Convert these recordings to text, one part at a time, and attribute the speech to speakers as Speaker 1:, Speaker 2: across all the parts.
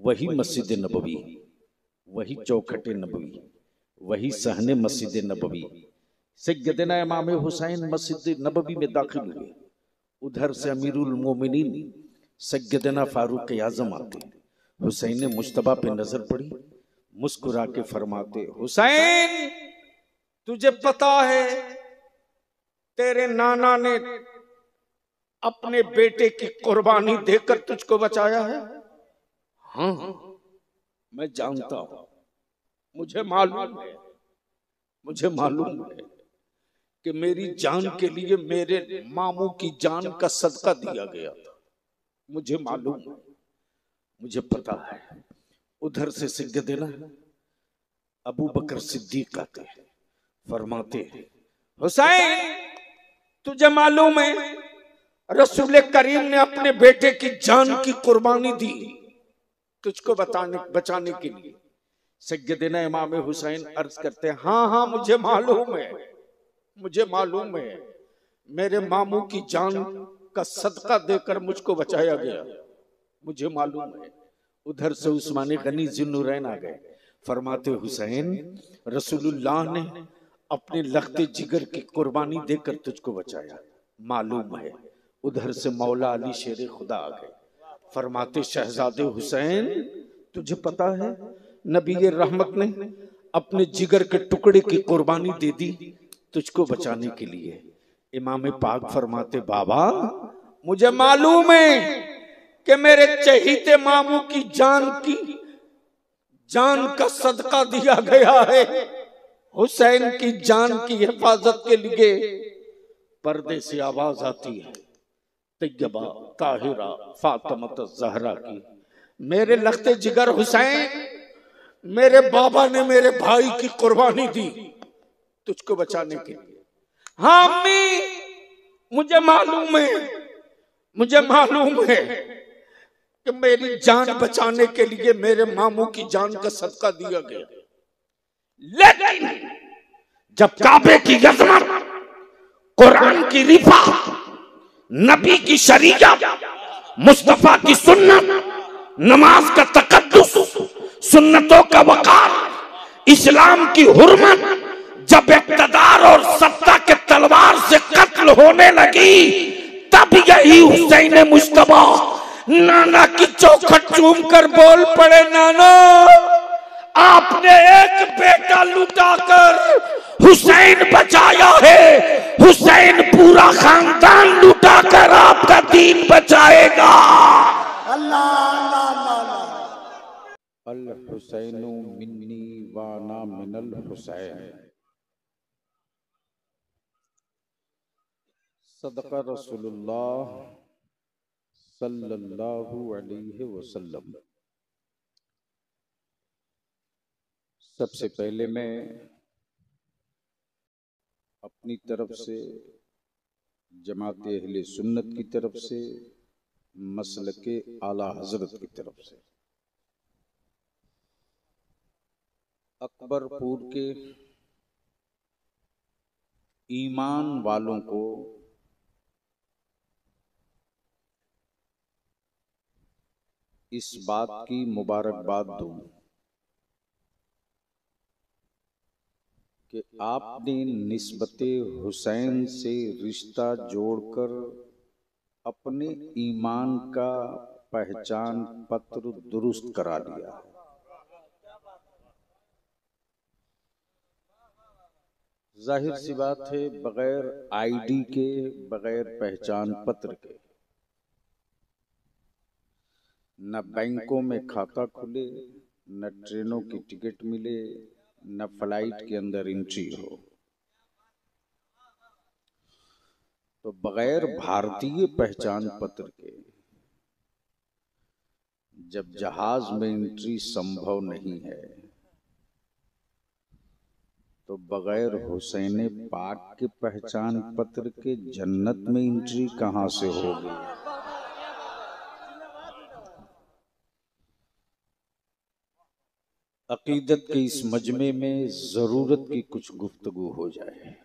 Speaker 1: वही मस्जिद नबवी, वही चौखट नबवी, वही सहने मस्जिद नबवी। सैयदना इमाम हुसैन मस्जिद नबवी में दाखिल हुए, उधर से अमीरुल मोमिनीन सैयदना फारूक आजम आते। हुसैन मुश्तबा पे नजर पड़ी, मुस्कुरा के फरमाते, हुसैन तुझे पता है तेरे नाना ने अपने बेटे की कुर्बानी देकर तुझको बचाया है? हाँ मैं जानता हूं, मुझे मालूम है, मुझे मालूम है कि मेरी जान के लिए मेरे मामू की जान का सदका दिया गया था। मुझे मालूम है, मुझे पता है। उधर से सैयदना अबू बकर सिद्दीक आते, फरमाते, हुसैन तुझे मालूम है रसूल करीम ने अपने बेटे की जान की कुर्बानी दी तुझको बचाने के लिए। सैयदना इमाम हुसैन अर्ज करते हैं, हाँ हाँ मुझे मालूम है, मुझे मालूम है, मेरे मामू की जान का सदका देकर मुझको बचाया गया, मुझे मालूम है। उधर से उस्मान गनी ज़ुन्नुरैन आ गए, फरमाते, हुसैन रसूलुल्लाह ने अपने लख्ते जिगर की कुर्बानी देकर तुझको बचाया, मालूम है। उधर से मौला अली शेर खुदा आ गए, फरमाते, शहजादे हुसैन तुझे पता है नबी रहमत ने अपने जिगर के टुकड़े की कुर्बानी दे दी तुझको बचाने के लिए। इमाम पाक फरमाते, बाबा मुझे मालूम है कि मेरे चहीते मामू की जान का सदका दिया गया है। हुसैन की जान की हिफाजत के लिए पर्दे से आवाज आती है, तैयबा ताहिरा फातिमा ज़हरा की, मेरे लख्ते जिगर हुसैन, मेरे बाबा ने मेरे भाई की कुर्बानी दी तुझको बचाने के लिए। हाँ अम्मी मुझे मालूम है, मुझे मालूम है कि मेरी जान बचाने के लिए मेरे मामू की जान का सदका दिया गया, लेकिन जब काबे की अज़मत, कुरान की रिफा, नबी की शरीयत, मुस्तफा की सुन्नत, नमाज का तकद्दुस, सुन्नतों का वकार, इस्लाम की हुर्मत जब इक़्तिदार और सत्ता के तलवार से कत्ल होने लगी, तब यही हुसैन मुश्तबा नाना की चौखट चूम कर बोल पड़े, नाना आपने एक बेटा लुटाकर हुसैन बचाया है, हुसैन पूरा खानदान लुटाकर आपका दीन बचाएगा। अल हुसैनु मिन्नी व अना मिनल हुसैन, सदका रसूलुल्लाह सल्लल्लाहु अलैहि वसल्लम। सबसे पहले मैं अपनी तरफ से, जमात अहले सुन्नत की तरफ से, मसलके आला हजरत की तरफ से अकबरपुर के ईमान वालों को इस बात की मुबारकबाद दूं कि आपने निस्बते हुसैन से रिश्ता जोड़कर अपने ईमान का पहचान पत्र दुरुस्त करा लिया। जाहिर सी बात है, बगैर आईडी के, बगैर पहचान पत्र के न बैंकों में खाता खुले, न ट्रेनों की टिकट मिले, न फ्लाइट के अंदर एंट्री हो। तो बगैर भारतीय पहचान पत्र के जब जहाज में एंट्री संभव नहीं है, तो बगैर हुसैन पाक के पहचान पत्र के जन्नत में एंट्री कहां से होगी? अकीदत के इस मजमे में जरूरत की कुछ गुफ्तगू हो जाए।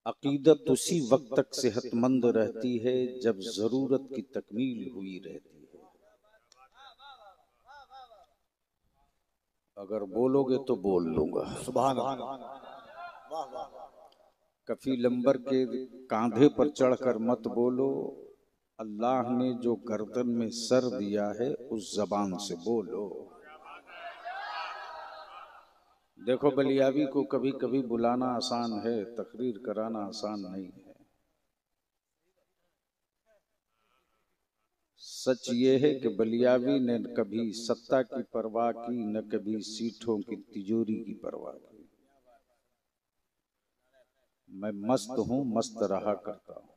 Speaker 1: अकीदत उसी वक्त तक सेहतमंद रहती है जब जरूरत की तकमील हुई रहती है। अगर बोलोगे तो बोल लूंगा।
Speaker 2: सुभान अल्लाह।
Speaker 1: कफी लंबर के कांधे पर चढ़कर मत बोलो, अल्लाह ने जो गर्दन में सर दिया है उस जबान से बोलो। देखो बलियावी को कभी कभी बुलाना आसान है, तकरीर कराना आसान नहीं है। सच ये है कि बलियावी ने कभी सत्ता की परवाह की, न कभी सीटों की तिजोरी की परवाह की। मैं मस्त हूं, मस्त रहा करता हूं।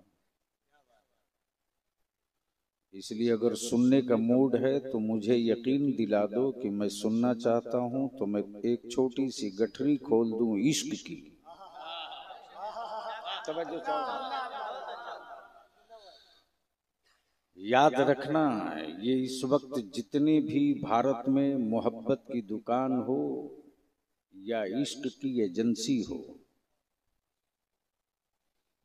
Speaker 1: इसलिए अगर सुनने का मूड है तो मुझे यकीन दिला दो कि मैं सुनना चाहता हूं, तो मैं एक छोटी सी गठरी खोल दूं इश्क की। याद रखना, ये इस वक्त जितने भी भारत में मोहब्बत की दुकान हो या इश्क की एजेंसी हो,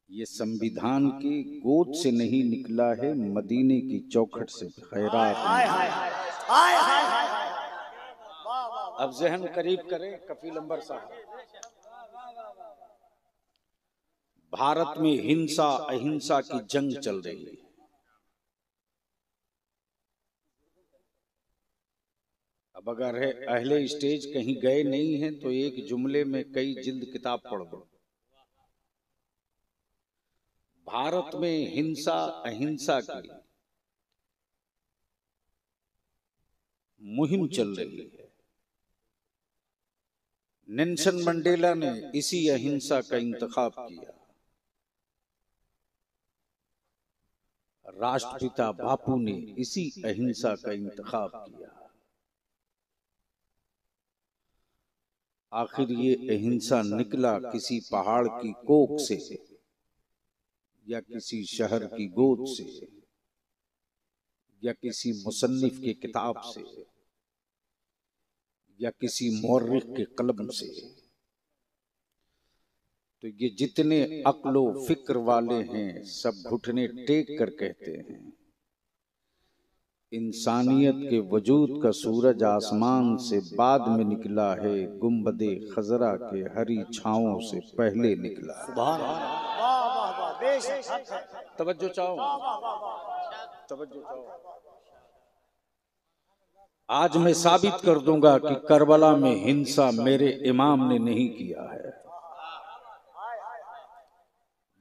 Speaker 1: ये संविधान की गोद से नहीं निकला है, मदीने की चौखट से खैरात। अब जहन करीब करें कफील अंबर साहब। भारत में हिंसा अहिंसा की जंग चल रही है। अब अगर है अहले स्टेज कहीं गए नहीं हैं तो एक जुमले में कई जिल्द किताब पढ़ दो। भारत में हिंसा अहिंसा की मुहिम चल रही है। नेल्सन मंडेला ने इसी अहिंसा का इंतखाब किया। राष्ट्रपिता बापू ने इसी अहिंसा का इंतखाब किया। आखिर ये अहिंसा निकला किसी पहाड़ की कोख से या किसी शहर की गोद से या किसी मुसन्निफ के किताब से या किसी मौर्रिख के कलम से। तो ये जितने अक्लो फिक्र वाले हैं सब घुटने टेक कर कहते हैं, इंसानियत के वजूद का सूरज आसमान से बाद में निकला है, गुंबदे खजरा के हरी छाओं से पहले निकला। तवज्जो चाहो, तवज्जो चाहो। आज मैं साबित कर दूंगा कि करबला में हिंसा मेरे इमाम ने नहीं किया है।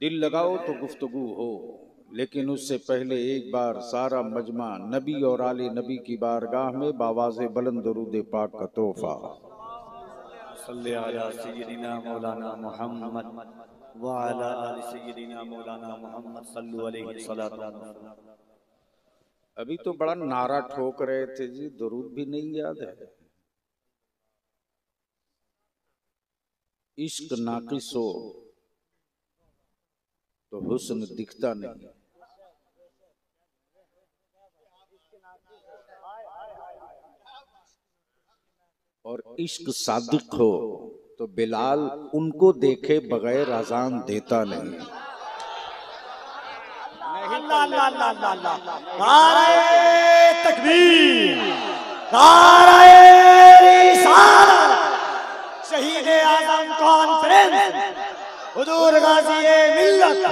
Speaker 1: दिल लगाओ तो गुफ्तगू हो, लेकिन उससे पहले एक बार सारा मजमा नबी और आले नबी की बारगाह में बावाज़े बुलंद दरूद पाक का तोहफा।
Speaker 2: सल्ले अला सय्यदिना मौलाना मुहम्मद व अला आलि सय्यदिना मौलाना मुहम्मद सल्लल्लाहु अलैहि वसल्लम।
Speaker 1: अभी तो बड़ा नारा ठोक रहे थे जी, दरूद भी नहीं याद है। इश्क नाकिस हो तो हुस्न दिखता नहीं, और इश्क सादिक हो तो बिलाल उनको देखे बगैर अजान देता नहीं।
Speaker 2: तकबीर, नारे रिसालत, शहीद आज़म कॉन्फ्रेंस, हुजूर गाज़ी मिल्लत,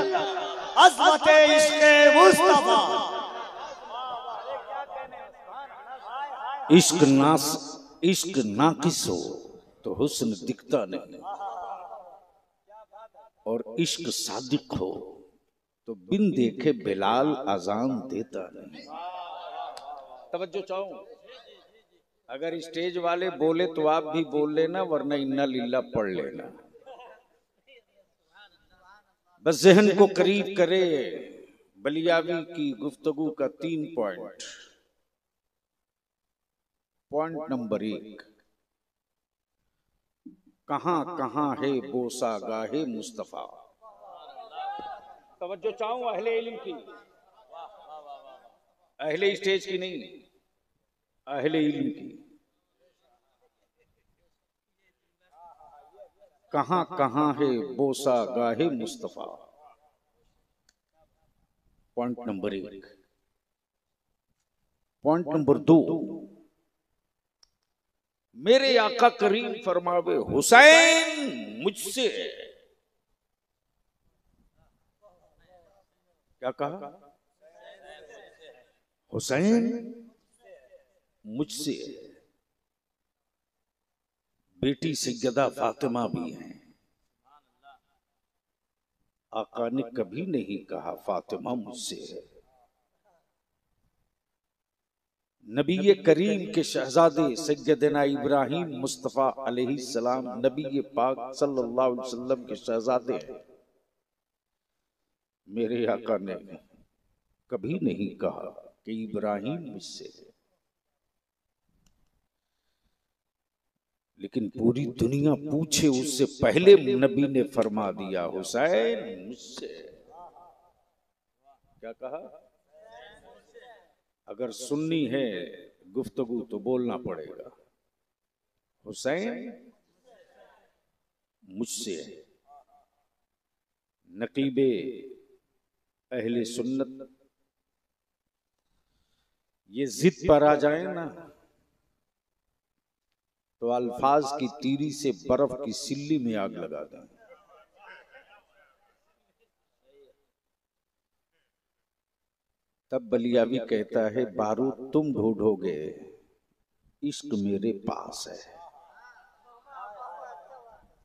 Speaker 2: अज़मत इश्क़ मुस्तफ़ा।
Speaker 1: इश्क नाकिस हो तो हुस्न दिखता नहीं, और इश्क सादिक हो तो बिन देखे बिलाल अजान देता नहीं। तवज्जो चाहो, अगर स्टेज वाले बोले तो आप भी बोल लेना, वरना इन्ना लिल्ला पढ़ लेना। बस जहन को करीब करे बलियावी की गुफ्तगू का 3 पॉइंट। पॉइंट नंबर 1, कहां कहां है बोसा गाहे मुस्तफा। तवज्जो चाहूं अहले इल्म की, अहले स्टेज की नहीं, अहले इल्म की। कहां कहां है बोसा गाहे Mustafa. Point number 1। Point number 2, मेरे आका करीम फरमावे हुसैन मुझसे है। क्या कहा? हुसैन मुझसे है। बेटी सैयदा फातिमा भी हैं। आका ने कभी नहीं कहा फातिमा मुझसे है। नबी करीम के शहजादे सैयदना इब्राहिम मुस्तफा अलैहिस्सलाम नबी पाक सल्लल्लाहु अलैहि वसल्लम के शहजादे हैं। मेरे आका ने कभी नहीं कहा कि इब्राहिम मुझसे है। लेकिन पूरी दुनिया पूछे उससे पहले नबी ने फरमा दिया हुसैन मुझसे। क्या कहा? अगर सुननी है गुफ्तगू तो बोलना पड़ेगा, हुसैन मुझसे है। नकीबे अहले सुन्नत ये जिद पर आ जाए ना तो अल्फाज की तीरी से बर्फ की सिल्ली में आग लगा दें। तब बलियावी कहता है बारूद तुम ढूंढोगे, इश्क मेरे पास है।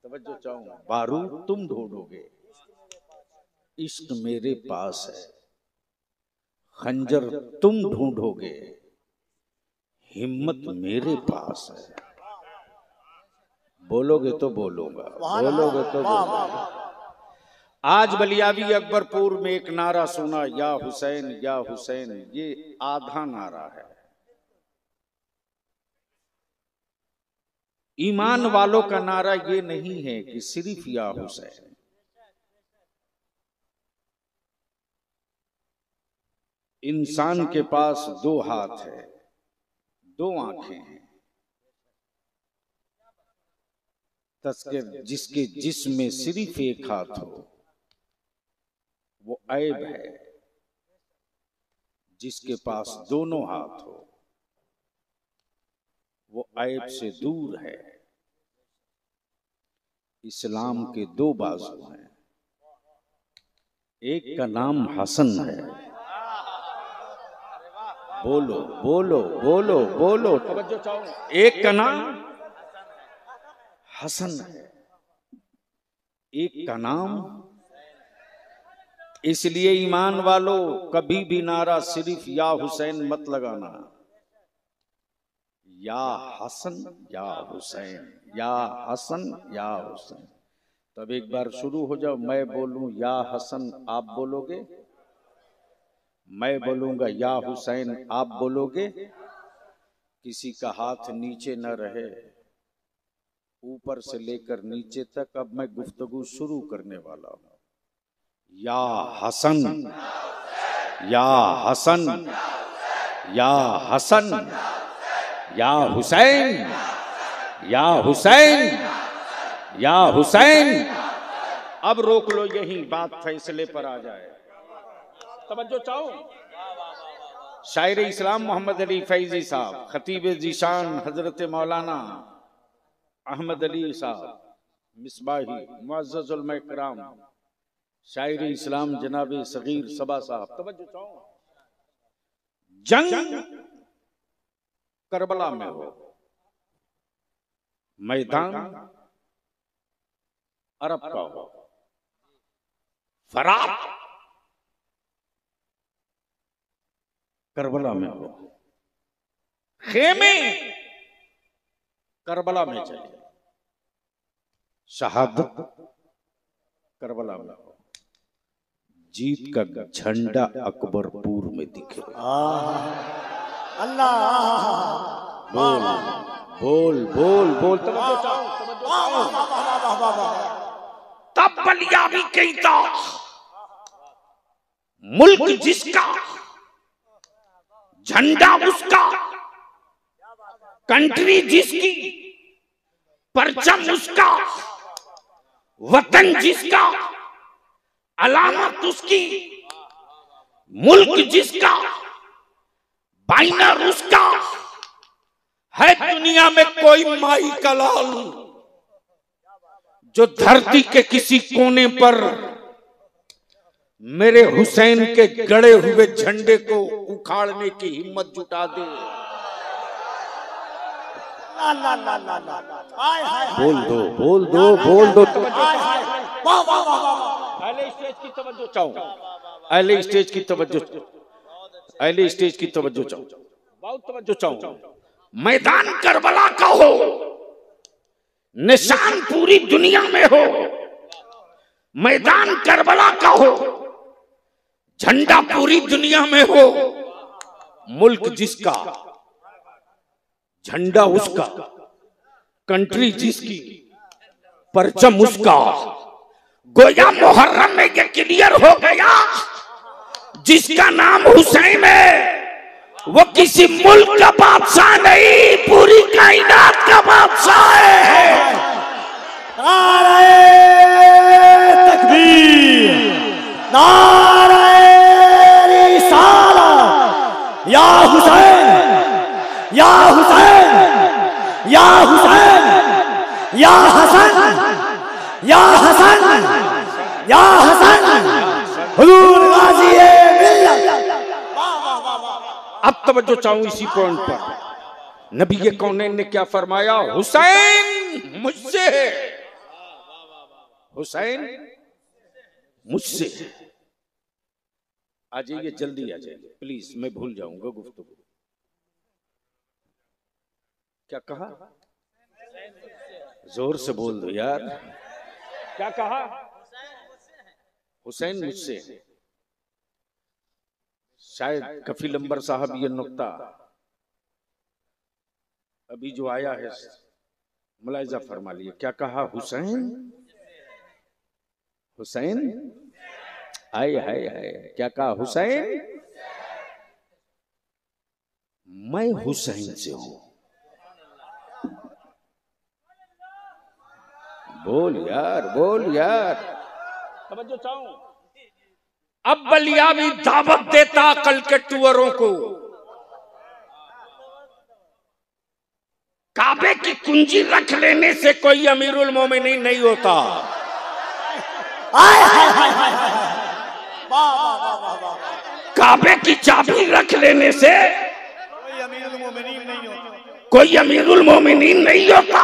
Speaker 1: तवज्जो चाहूं, बारूद तुम ढूंढोगे, इश्क मेरे पास है। खंजर तुम ढूंढोगे, हिम्मत मेरे पास है। बोलोगे तो बोलूंगा, बोलोगे तो बोलूंगा। आज बलियावी अकबरपुर में एक नारा सुना, या हुसैन या हुसैन। ये आधा नारा है। ईमान वालों का नारा ये नहीं है कि सिर्फ या हुसैन। इंसान के पास 2 हाथ है, 2 आंखें हैं। तस्कर जिसके जिस्म में सिर्फ एक हाथ हो वो ऐब है। जिसके पास दोनों हाथ हो वो ऐब से दूर है। इस्लाम के 2 बाजू हैं। एक का नाम हसन है। बोलो बोलो बोलो बोलो। एक का नाम हसन है, एक का नाम। इसलिए ईमान वालों कभी भी नारा सिर्फ या हुसैन मत लगाना। या हसन या हुसैन, या हसन या हुसैन। तब एक बार शुरू हो जाओ, मैं बोलूं या हसन आप बोलोगे, मैं बोलूंगा या हुसैन आप बोलोगे। किसी का हाथ नीचे न रहे, ऊपर से लेकर नीचे तक। अब मैं गुफ्तगू शुरू करने वाला हूं। या हसन, या हसन, या हसन, या हुसैन, या हुसैन, या हुसैन। अब रोक लो, यही बात फैसले पर आ जाए। तवज्जो चाहो। शायर इस्लाम मोहम्मद अली फैजी साहब, खतीब जीशान हजरत मौलाना अहमद अली साहब मिसबाही मुअज़्ज़ज़ उलमा इकराम, शायर इस्लाम जनाब सगीर सबा साहब। तवज्जो चाहो। जंग करबला में हो, मैदान अरब का हो, फरात करबला में हो, खेमे करबला में चले, शहादत करबला में हो, जीत का झंडा अकबरपुर में दिखे।
Speaker 2: अल्लाह
Speaker 1: बोल बोल बोल बोल। तब बलियावी कहता मुल्क जिसका झंडा उसका, कंट्री जिसकी परचम उसका, वतन जिसका अलामत उसकी, मुल्क जिसका बाइनर उसका, है दुनिया में कोई माई का लाल जो धरती के किसी कोने पर मेरे हुसैन के गड़े हुए झंडे को उखाड़ने की हिम्मत जुटा दे। बोल दो बोल दो बोल दो। अहले स्टेज की तवज्जो चाहूं, अहले स्टेज की तवज्जो, अहले स्टेज की तवज्जो चाहूं, बहुत तवज्जो चाहूं। मैदान करबला का हो, निशान पूरी दुनिया में हो, मैदान करबला का हो, झंडा पूरी दुनिया में हो, मुल्क जिसका झंडा उसका, कंट्री जिसकी परचम उसका। गोया मुहर्रम में ये क्लियर हो गया, जिसका नाम हुसैन है वो किसी मुल्क का बादशाह नहीं, पूरी कायनात का बादशाह है।
Speaker 2: नारे तकबीर, नारे रिसालत, या हुसैन या हुसैन या हुसैन या हसन या हसन या हसन हुजूर गाज़ी मिल्लत।
Speaker 1: अब तवज्जो चाहूं इसी पॉइंट पर। नबी ये कौनैन ने क्या फरमाया? हुसैन मुझसे है, हुसैन मुझसे। आ जाइए, जल्दी आ जाइए प्लीज, मैं भूल जाऊंगा गुफ्तगू। क्या कहा? जोर से बोल दो यार, क्या कहा? हुसैन मुझसे है। शायद कफील अंबर साहब ये नुक्ता अभी जो आया है मुलाहिजा फरमा लिए। क्या कहा? हुसैन हुसैन, हाय हाय हाय, क्या कहा? हुसैन, मैं हुसैन से हूं। बोल यार, बोल यार, तवज्जो चाहूं। अब बलिया भी दावत देता कल के टूअरों को, काबे की कुंजी रख लेने से कोई अमीरुल मोमिनीन नहीं होता। काबे की चाबी रख लेने से
Speaker 2: कोई अमीरुल मोमिनीन नहीं होता,
Speaker 1: कोई अमीरुल मोमिनीन नहीं होता।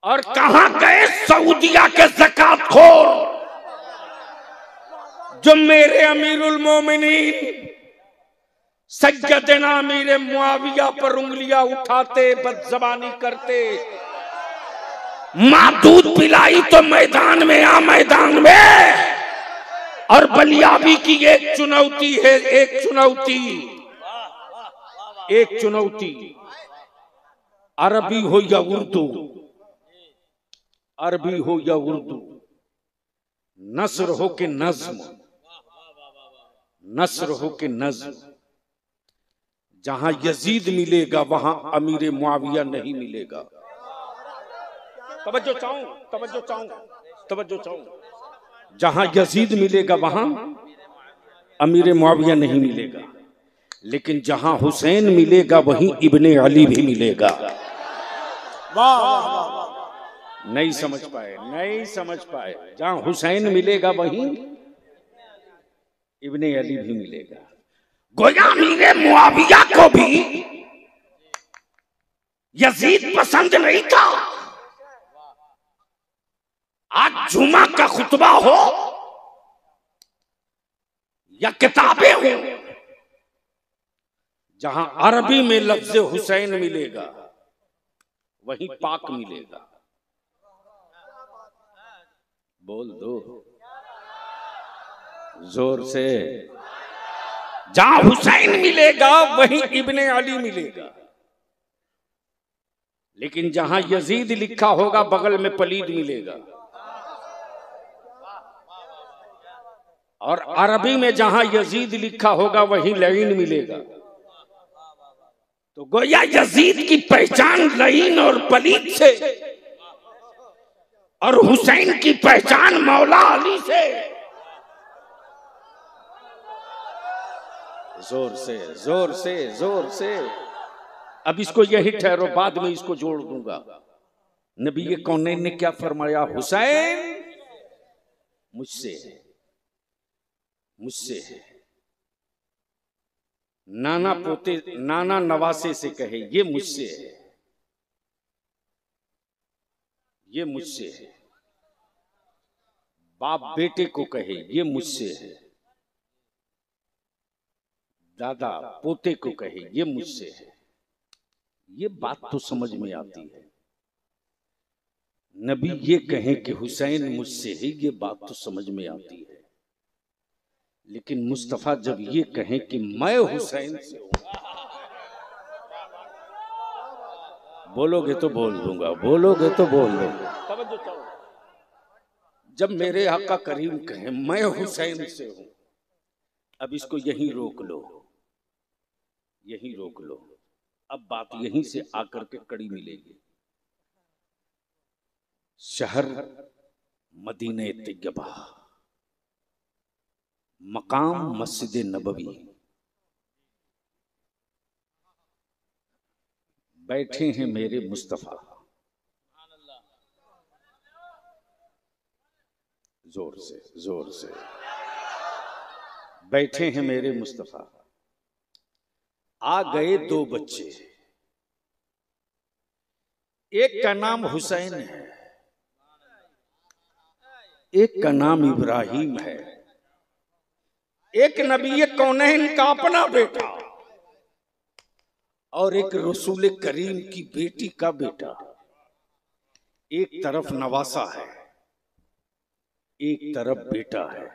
Speaker 1: और कहां गए सऊदिया के ज़कात खोर, जो मेरे अमीरुल मोमिनीन सैयदना अमीर मुआविया पर उंगलियां उठाते, बदज़बानी करते। मां दूध पिलाई तो मैदान में आ, मैदान में। और बलियाबी की एक चुनौती है, एक चुनौती, एक चुनौती, अरबी हो या उर्दू, अरबी हो या उर्दू, नस्र हो के नज्म, नस्र हो के नज्म। जहां यजीद मिलेगा वहां अमीर मुआविया नहीं मिलेगा। तवज्जो चाहूं, तवज्जो चाहूं, तवज्जो चाहूं। जहां यजीद मिलेगा वहां अमीर मुआविया नहीं मिलेगा, लेकिन जहां हुसैन मिलेगा वहीं इब्ने अली भी मिलेगा। नहीं समझ पाए, नहीं समझ पाए। जहां हुसैन मिलेगा वहीं इब्ने अली भी मिलेगा। गोया अमीर मुआविया को भी यजीद पसंद नहीं था। आज जुमा का खुतबा हो या किताबें हो, जहां अरबी में लफ्ज़ हुसैन मिलेगा वहीं पाक मिलेगा। बोल दो जोर से। जहां हुसैन मिलेगा वहीं इब्ने अली मिलेगा, लेकिन जहां यजीद लिखा होगा बगल में पलीद मिलेगा। और अरबी में जहां यजीद लिखा होगा वहीं लईन मिलेगा। तो गोया यजीद की पहचान लईन और पलीद से और हुसैन की पहचान मौला अली से। जोर से जोर से जोर से। अब इसको यही ठहरो, बाद में इसको जोड़ दूंगा। नबी ये कौनैन ने क्या फरमाया? हुसैन मुझसे है, मुझसे है। नाना पोते नाना नवासे से कहे ये मुझसे है, ये मुझसे है। बाप बेटे को कहे ये मुझसे है, दादा पोते को कहे ये मुझसे है। ये बात तो समझ में आती है। नबी ये कहें कि हुसैन मुझसे है, ये बात तो समझ में आती है। लेकिन मुस्तफा जब ये कहें कि मैं हुसैन से हूं, बोलोगे तो बोल दूंगा, बोलोगे तो बोल दूंगा। जब मेरे आका करीम कहें मैं हुसैन से हूं, अब इसको यहीं रोक लो, यहीं रोक लो। अब बात यहीं से आकर के कड़ी मिलेगी। शहर मदीने तैयबा, मकाम मस्जिद नबवी, बैठे हैं मेरे मुस्तफा। जोर से जोर से। बैठे हैं मेरे मुस्तफा। आ गए दो बच्चे, एक का नाम हुसैन है, एक का नाम इब्राहिम है। एक नबी कौनैन का अपना बेटा और एक रसूल करीम की बेटी का बेटा। एक तरफ नवासा है, एक तरफ बेटा है।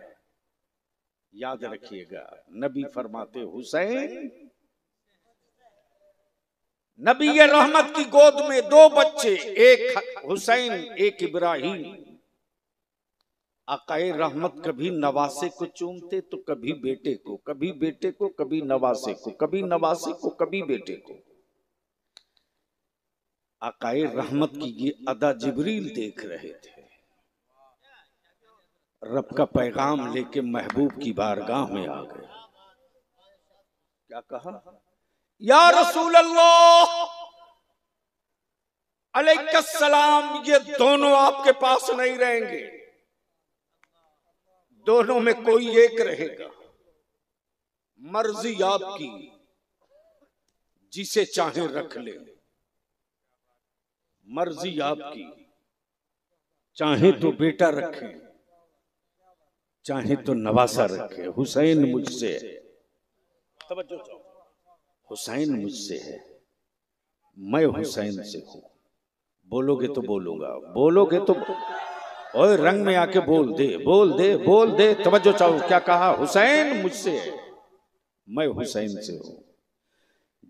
Speaker 1: याद रखिएगा, नबी फरमाते हुसैन, नबी रहमत की गोद में दो बच्चे, एक हुसैन एक इब्राहिम। आकाए रहमत कभी नवासे को चूमते तो कभी बेटे को, कभी बेटे को कभी नवासे को, कभी नवासे को कभी बेटे को। आकाए रहमत की ये अदा जिब्रील देख रहे थे। रब का पैगाम लेके महबूब की बारगाह में आ गए। क्या कहा? या रसूल अल्लाह अलैहिस्सलाम, ये दोनों आपके पास नहीं रहेंगे, दोनों में कोई एक रहेगा। मर्जी आपकी, जिसे चाहे रख ले। मर्जी आपकी, चाहे तो बेटा रखे, चाहे तो नवासा रखे। हुसैन मुझसे है, हुसैन मुझसे है, मैं हुसैन से हूं। बोलोगे तो बोलूंगा, बोलोगे तो ओए रंग में आके बोल दे, बोल दे, बोल दे। तवज्जो चाहो, क्या कहा? हुसैन मुझसे है, मैं हुसैन से हूं।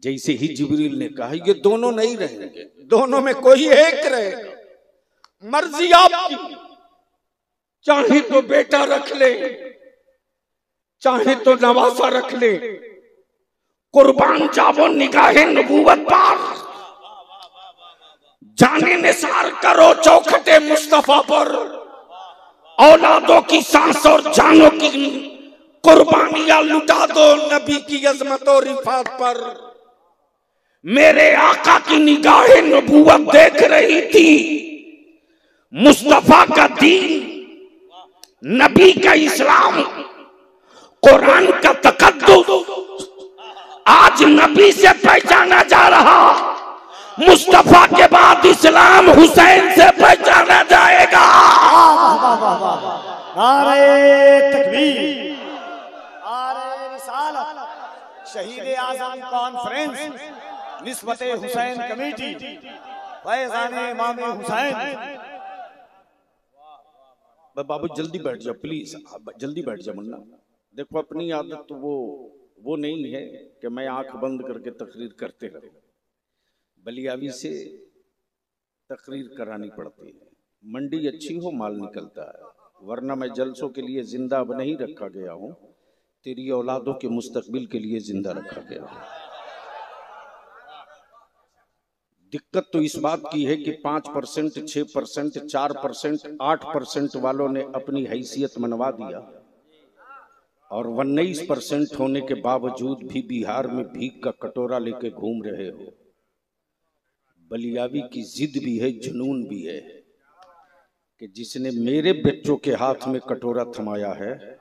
Speaker 1: जैसे ही जिब्रील ने कहा ये दोनों नहीं रहेंगे, दोनों में कोई एक रहेगा। मर्जी आपकी, चाहे तो बेटा रख ले, चाहे तो नवासा रख ले। कुर्बान जावो निगाहे नबूवत पर, जाने निसार करो चौखटे मुस्तफा पर। औलादों की सांस और जानों की कुर्बानियां लुटा दो नबी की अजमत और रिफात पर। मेरे आका की निगाहे नबूवत देख रही थी, मुस्तफा का दीन, नबी का इस्लाम, कुरान का तकद्दुस आज नबी से पहचाना जा रहा। मुस्तफा के बाद इस्लाम हुसैन से पहचाना जाएगा।
Speaker 2: नारे तकबीर, नारे रिसालत, शहीद आज़म कॉन्फ्रेंस, निस्बते हुसैन कमेटी, फैज़ाने इमाम हुसैन।
Speaker 1: बाबू जल्दी बैठ जाओ प्लीज, जल्दी बैठ जाओ मुन्ना। देखो अपनी आदत तो वो नहीं है कि मैं आंख बंद करके तकरीर करते रहूं। बलियावी से तकरीर करानी पड़ती है। मंडी अच्छी हो माल निकलता है, वरना मैं जलसों के लिए जिंदा अब नहीं रखा गया हूं, तेरी औलादों के मुस्तकबिल के लिए जिंदा रखा गया हूं। दिक्कत तो इस बात की है कि 5%, 6%, 4%, 8% वालों ने अपनी हैसियत मनवा दिया और 19% होने के बावजूद भी बिहार में भीख का कटोरा लेके घूम रहे हो। बलियावी की जिद भी है, जुनून भी है कि जिसने मेरे बच्चों के हाथ में कटोरा थमाया है,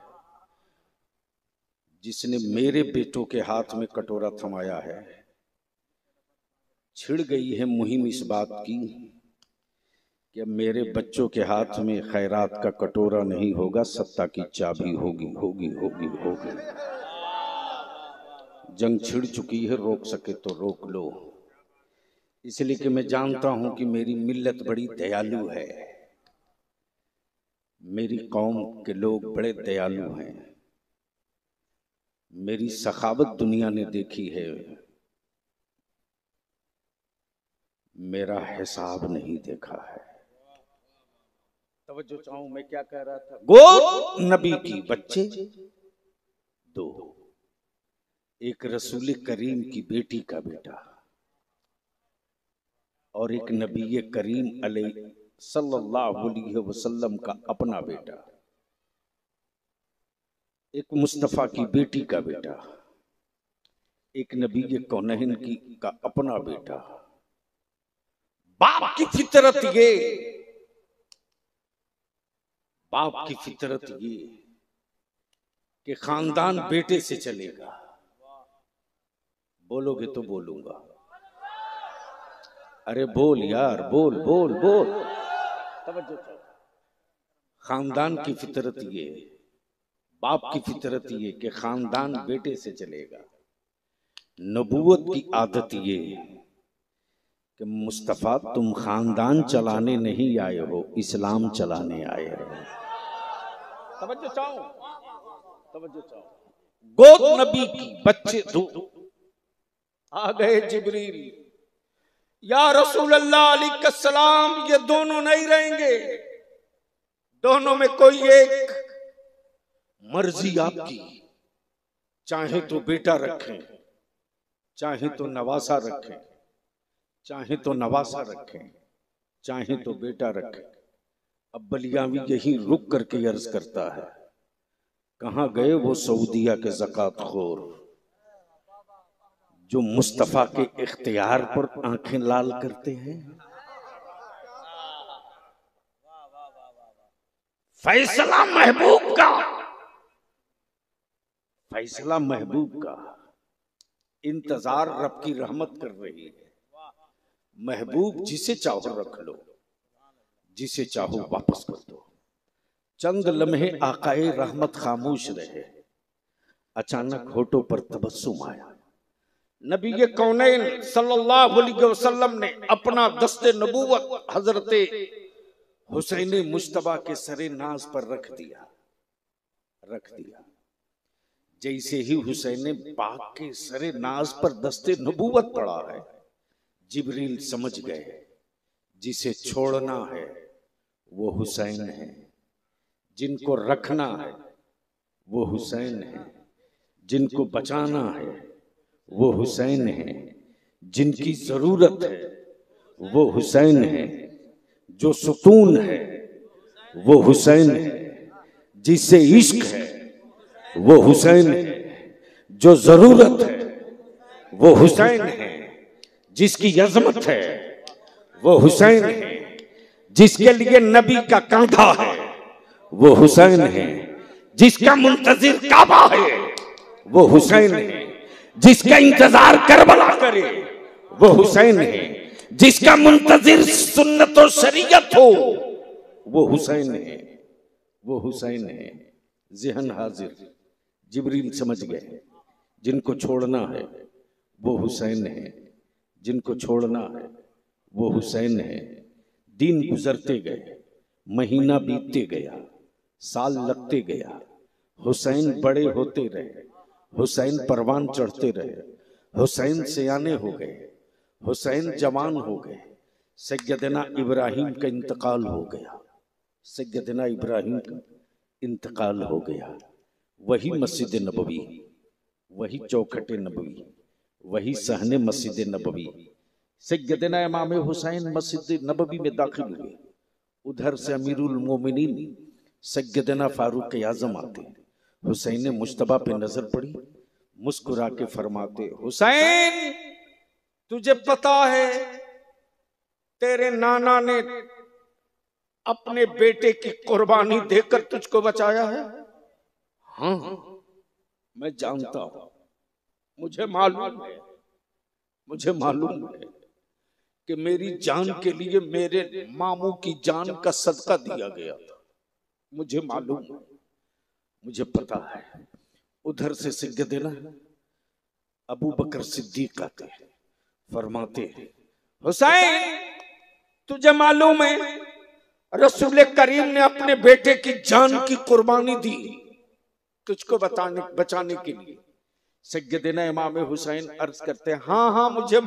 Speaker 1: जिसने मेरे बेटों के हाथ में कटोरा थमाया है, छिड़ गई है मुहिम इस बात की कि मेरे बच्चों के हाथ में खैरात का कटोरा नहीं होगा, सत्ता की चाबी होगी होगी होगी होगी। जंग छिड़ चुकी है, रोक सके तो रोक लो। इसलिए कि मैं जानता हूं कि मेरी मिल्लत बड़ी दयालु है, मेरी कौम के लोग बड़े दयालु हैं, मेरी सखावत दुनिया ने देखी है, मेरा हिसाब नहीं देखा है। तवज्जो चाहूं, मैं क्या कह रहा था? गोद नबी की बच्चे दो, एक रसूल करीम की बेटी का बेटा और एक नबी करीम अलैहि सल्लल्लाहु अलैहि वसल्लम का अपना बेटा, एक मुस्तफा की बेटी का बेटा, एक नबी कौनैन की का अपना बेटा। बाप की फितरत ये, बाप की फितरत ये कि खानदान बेटे से चलेगा। बोलोगे तो बोलूंगा, अरे बोल यार, बोल बोल बोल। खानदान की फितरत ये, बाप की फितरत ये कि खानदान बेटे से चलेगा। नबूवत की आदत ये कि मुस्तफा तुम खानदान चलाने नहीं आए हो, इस्लाम चलाने आए हो। तवज्जो चाहो, तवज्जो चाहो। गोद नबी की बच्चे दो, आ गए जिब्रील, या रसूल अल्लाह अलैहिस्सलाम, ये दोनों नहीं रहेंगे, दोनों में कोई एक, मर्जी आपकी, चाहे तो बेटा रखें, चाहे तो नवासा रखें, चाहे तो नवासा रखें, चाहे तो बेटा रखें। अब बलियावी यही रुक करके अर्ज करता है, कहां गए वो सऊदिया के ज़कात खोर जो मुस्तफा के इख्तियार पर आंखें लाल करते हैं। फैसला महबूब का, फैसला महबूब का इंतजार रब की रहमत कर रही है। महबूब जिसे चाहो रख लो, जिसे चाहो वापस कर दो। चंद लम्हे आकाए रहमत खामोश रहे, अचानक होठों पर तबस्सुम आया। नबी कौनैन सल्लल्लाहु अलैहि वसल्लम ने अपना दस्ते नबूवत हजरते हुसैन मुश्तबा के सरे नाज पर रख दिया, रख दिया। जैसे ही हुसैन पाक के सरे नाज पर दस्ते नबूवत पड़ा है, जिब्रील समझ गए जिसे छोड़ना है वो हुसैन है, जिनको रखना है वो हुसैन है, जिनको बचाना है वो हुसैन है, जिनकी जरूरत है वो हुसैन है, जो सुकून है वो हुसैन है, जिससे इश्क है वो हुसैन है, जो जरूरत है वो हुसैन है, जिसकी अजमत है वो हुसैन है, जिसके लिए नबी का कंधा है वो हुसैन है, जिसका मुंतजिर काबा है वो हुसैन है, जिसका इंतजार करबला करे वो हुसैन है, जिसका मुंतजिर सुन्नत और शरीयत हो वो हुसैन है, वो हुसैन है। ज़हन हाजिर, जिब्रील समझ गए जिनको छोड़ना है वो हुसैन है, जिनको छोड़ना है वो हुसैन है। दिन गुजरते गए, महीना बीतते गया, साल लगते गया, हुसैन बड़े होते रहे, हुसैन परवान चढ़ते रहे, हुसैन सियाने हो गए, हुसैन जवान हो गए। सैयदना इब्राहिम का इंतकाल हो गया, सैयदना इब्राहिम का इंतकाल हो गया। वही मस्जिद नबवी, वही चौखट नबवी, वही सहने मस्जिद नबवी, सैयदना इमाम हुसैन मस्जिद नबवी में दाखिल हुए। उधर से अमीरुल मोमिनीन सैयदना फारूक आजम आते। हुसैन मुश्तबा पे नजर पड़ी, मुस्कुरा के फरमाते, हुसैन तुझे पता है तेरे नाना ने अपने बेटे की कुर्बानी देकर तुझको बचाया है? हाँ मैं जानता हूं, मुझे मालूम है कि मेरी जान के लिए मेरे मामू की जान का सदका दिया गया था। मुझे मालूम है, मुझे पता है। उधर से सैयदना अबू बकर सिद्दीक आते, फरमाते, हुसैन तुझे मालूम है रसूल करीम ने अपने बेटे की जान की कुर्बानी दी तुझको बचाने के लिए। सैयदना इमाम हुसैन अर्ज करते हैं, हाँ हाँ मुझे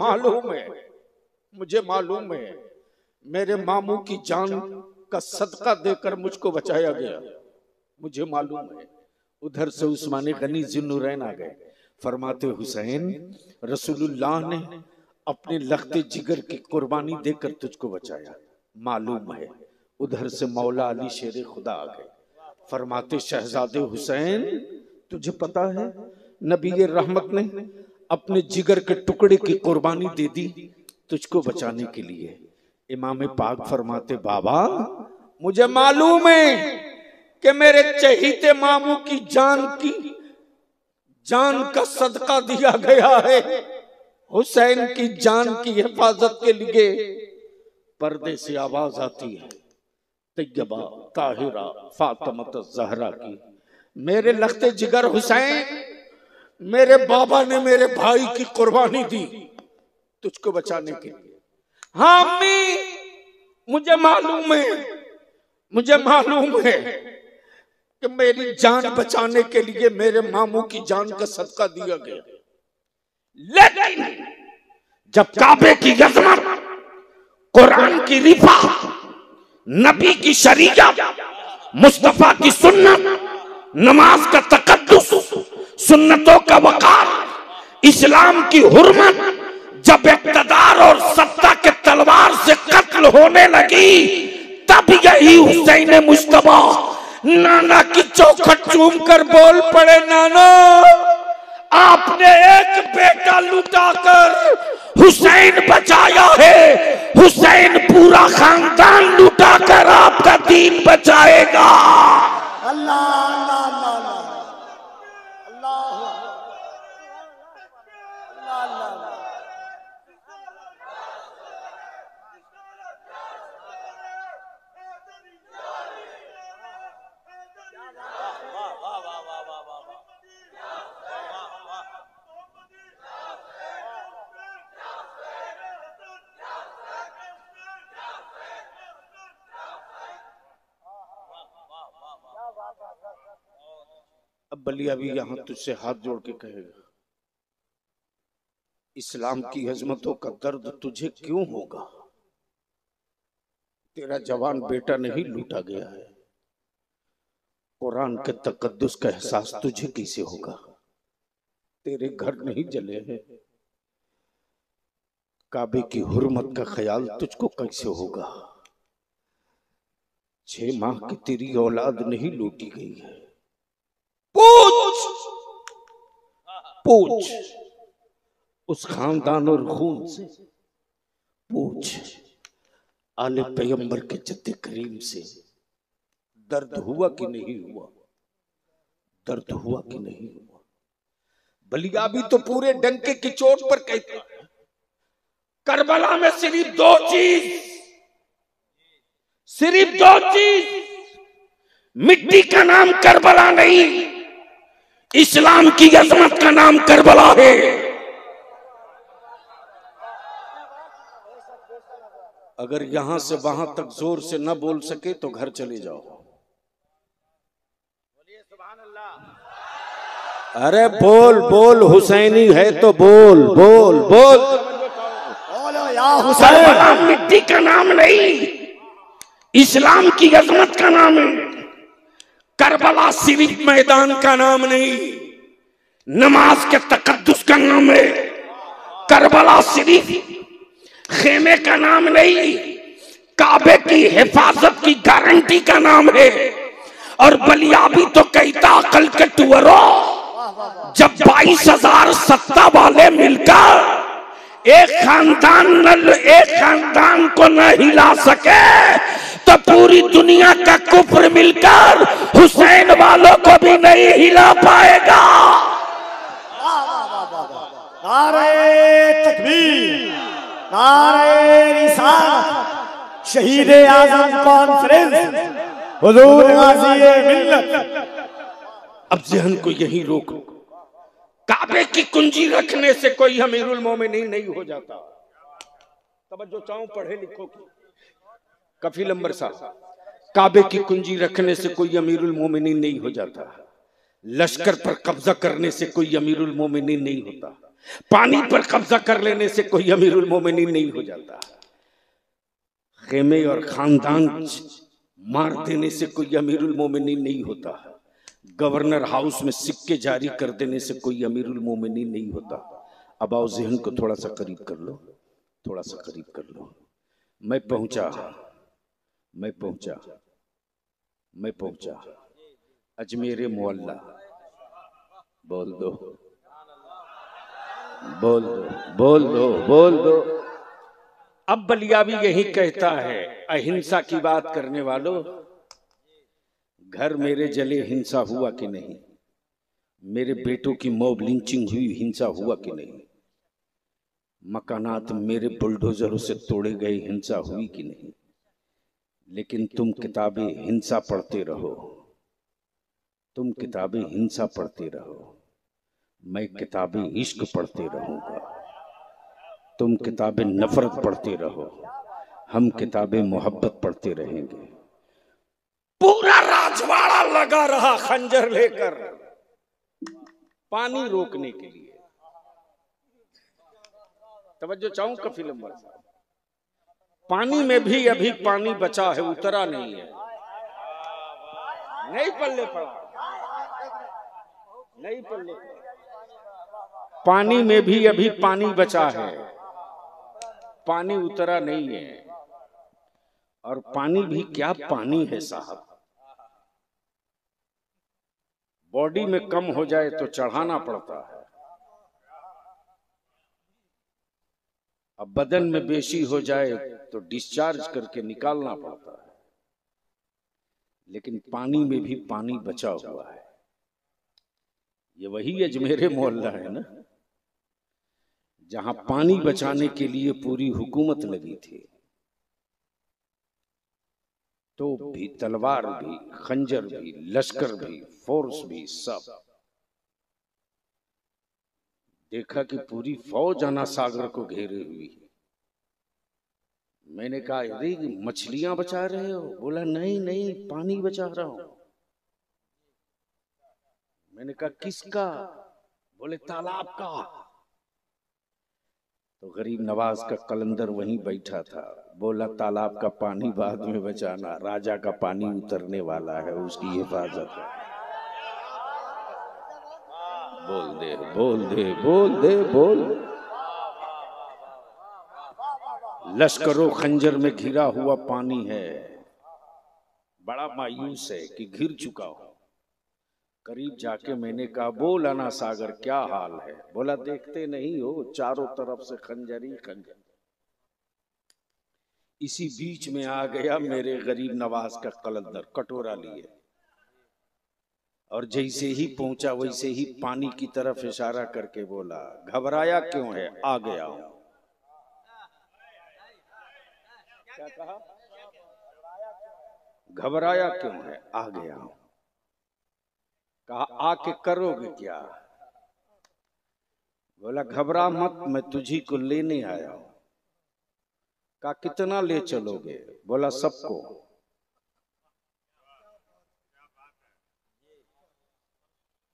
Speaker 1: मालूम है मेरे मामू की जान का सदका देकर मुझको बचाया गया, मुझे मालूम है। उधर से उस्मान गनी ज़ुन्नुरैन आ गए, फरमाते, हुसैन रसूलुल्लाह ने अपने लख्ते जिगर की कुर्बानी देकर तुझको बचाया, मालूम है। उधर से मौला अली शेर खुदा आ गए, फरमाते, शहजादे हुसैन तुझे पता है नबी रहमत ने अपने जिगर के टुकड़े की कुर्बानी दे दी तुझको बचाने के लिए। इमाम पाक फरमाते, बाबा मुझे मालूम है कि मेरे चहीते मामू की जान का सदका दिया गया है। हुसैन की जान की हिफाजत के लिए पर्दे से आवाज आती है, तैयबा ताहिरा फातिमा ज़हरा की, मेरे लख्ते जिगर हुसैन, मेरे बाबा ने मेरे भाई की कुर्बानी दी तुझको बचाने के लिए। हाँ अम्मी मुझे मालूम है कि मेरी जान बचाने के लिए मेरे मामू की जान का सदका दिया गया, लेकिन जब काबे की अज़मत, कुरान की रिफा, नबी की शरीयत, मुस्तफा की सुन्नत, नमाज का तकद्दुस, सुन्नतों का वकार, इस्लाम की हुर्मत जब इक़्तिदार और सत्ता के तलवार से कत्ल होने लगी, तब यही हुसैन मुश्तबा नाना की चौखट चूम कर बोल पड़े, नाना आपने एक बेटा लुटाकर हुसैन बचाया है, हुसैन पूरा खानदान लुटाकर आपका दीन बचाएगा।
Speaker 2: अल्लाह अल्लाह अल्लाह अल्लाह अल्लाह।
Speaker 1: अब बलिया भी यहां तुझसे हाथ जोड़ के कहेगा, इस्लाम की अजमतों का दर्द तुझे क्यों होगा? तेरा जवान बेटा नहीं लूटा गया है, कुरान के तकद्दुस का एहसास तुझे कैसे होगा? तेरे घर नहीं जले हैं, काबे की हुर्मत का ख्याल तुझको कैसे होगा? 6 माह की तेरी औलाद नहीं लूटी गई है। पूछ उस खानदान और खून से, पूछ आले पैगंबर के जद्दे करीम से, दर्द हुआ कि नहीं हुआ? दर्द हुआ कि नहीं हुआ? बलिया भी तो पूरे डंके की चोट पर कहता है, करबला में सिर्फ दो चीज, मिट्टी का नाम करबला नहीं, इस्लाम की अजमत का नाम करबला है। अगर यहां से वहां तक जोर से न बोल सके तो घर चले जाओ। अरे बोल बोल, हुसैनी है तो बोल बोल बोल। करबला मिट्टी का नाम नहीं, इस्लाम की अजमत का नाम है। करबला सिर्फ मैदान का नाम नहीं, नमाज के तकद्दुस का नाम है। करबला सिर्फ खेमे का नाम नहीं, काबे की हिफाजत की गारंटी का नाम है। और बलियाबी तो कहता अकल के टुअरो, जब 22,000 सत्ता वाले मिलकर एक खानदान को न हिला सके तो पूरी दुनिया का कुफ्र मिलकर हुसैन वालों को भी नहीं हिला पाएगा।
Speaker 2: नारे तकबीर, नारे रिसालत, शहीद आजम कॉन्फ्रेंस, हुजूर गाज़ी मिल्लत।
Speaker 1: अब जहन को यही रोक, काबे की कुंजी रखने से कोई अमीरुल मोमिनीन नहीं हो जाता। तवज्जो चाहूं पढ़े लिखो की, कफील अंबर साहब, काबे की कुंजी रखने से कोई अमीरुल मोमिनीन नहीं हो जाता। लश्कर पर कब्जा करने से कोई अमीरुल मोमिनीन नहीं होता। पानी पर कब्जा कर लेने से कोई अमीरुल मोमिनीन नहीं हो जाता। खेमे और खानदान मार देने से कोई अमीरुल मोमिनीन नहीं होता। गवर्नर हाउस में सिक्के जारी कर देने से कोई अमीरुल मोमिनीन नहीं होता। अब आओ जहन को थोड़ा सा करीब कर लो, थोड़ा सा करीब कर लो। मैं पहुंचा अजमेर मोहल्ला। बोल दो, बोल दो, बोल दो, बोल दो। अब बलियाबी यही कहता है, अहिंसा की बात करने वालों, घर मेरे जले हिंसा हुआ कि नहीं? मेरे बेटों की मॉब लिंचिंग हुई, हिंसा हुआ कि नहीं? मकानात मेरे बुलडोजरों से तोड़े गए, हिंसा हुई कि नहीं? लेकिन तुम किताबें हिंसा पढ़ते रहो, तुम किताबें हिंसा पढ़ते रहो, मैं किताबें इश्क पढ़ते रहूंगा। तुम किताबें नफरत पढ़ते रहो, हम किताबें मोहब्बत पढ़ते रहेंगे। पूरा राजवाड़ा लगा रहा खंजर लेकर पानी रोकने के लिए। तवज्जो चाहूं कफील अंबर साहब, पानी में भी अभी पानी बचा है, उतरा नहीं है, नहीं पल्ले पड़ा, नहीं पल्ले पड़ा। पानी में भी अभी पानी बचा है, पानी उतरा नहीं है। और पानी भी क्या पानी है साहब, बॉडी में कम हो जाए तो चढ़ाना पड़ता है, अब बदन में बेशी हो जाए तो डिस्चार्ज करके निकालना पड़ता है। लेकिन पानी में भी पानी बचा हुआ है। ये वही अजमेर मोहल्ला है ना, जहां पानी बचाने के लिए पूरी हुकूमत लगी थी। तोप भी, तलवार भी, खंजर भी, लश्कर भी, फोर्स भी, सब। देखा कि पूरी फौज आना सागर को घेरे हुई है। मैंने कहा, अरे मछलियां बचा रहे हो? बोला नहीं नहीं, पानी बचा रहा हूं। मैंने कहा किसका? बोले तालाब का। तो गरीब नवाज का कलंदर वहीं बैठा था, बोला तालाब का पानी बाद में बचाना, राजा का पानी उतरने वाला है, उसकी हिफाजत है। बोल दे, बोल दे, बोल दे, बोल। लश्करों खंजर में घिरा हुआ पानी है, बड़ा मायूस है कि घिर चुका हो। करीब जाके मैंने कहा, बोल अना सागर क्या हाल है? बोला देखते नहीं हो, चारों तरफ से खंजर ही खंजर। इसी बीच में आ गया मेरे गरीब नवाज का कलंदर कटोरा लिए, और जैसे ही पहुंचा वैसे ही पानी की तरफ इशारा करके बोला, घबराया क्यों है? आ गया हूं। क्या कहा? घबराया क्यों है? आ गया हूं। कहा आके करोगे क्या? बोला घबरा मत, मैं तुझी को लेने आया हूं। कहा कितना ले चलोगे? बोला सबको।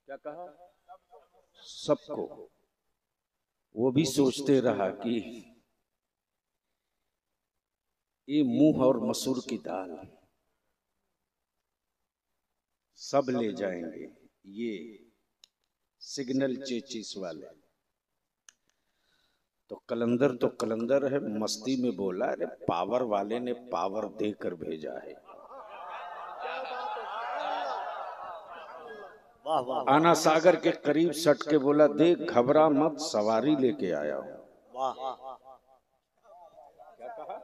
Speaker 1: क्या कहा? सबको। वो भी सोचते रहा कि ये मुंह और मसूर की दाल सब ले जाएंगे, ये सिग्नल चेचिस वाले। तो कलंदर है, मस्ती में बोला, अरे पावर वाले ने पावर देकर भेजा है।
Speaker 2: वाह वाह
Speaker 1: आना सागर के करीब सट के बोला, देख घबरा मत, सवारी लेके आया हूं।
Speaker 2: वाह।
Speaker 1: क्या कहा?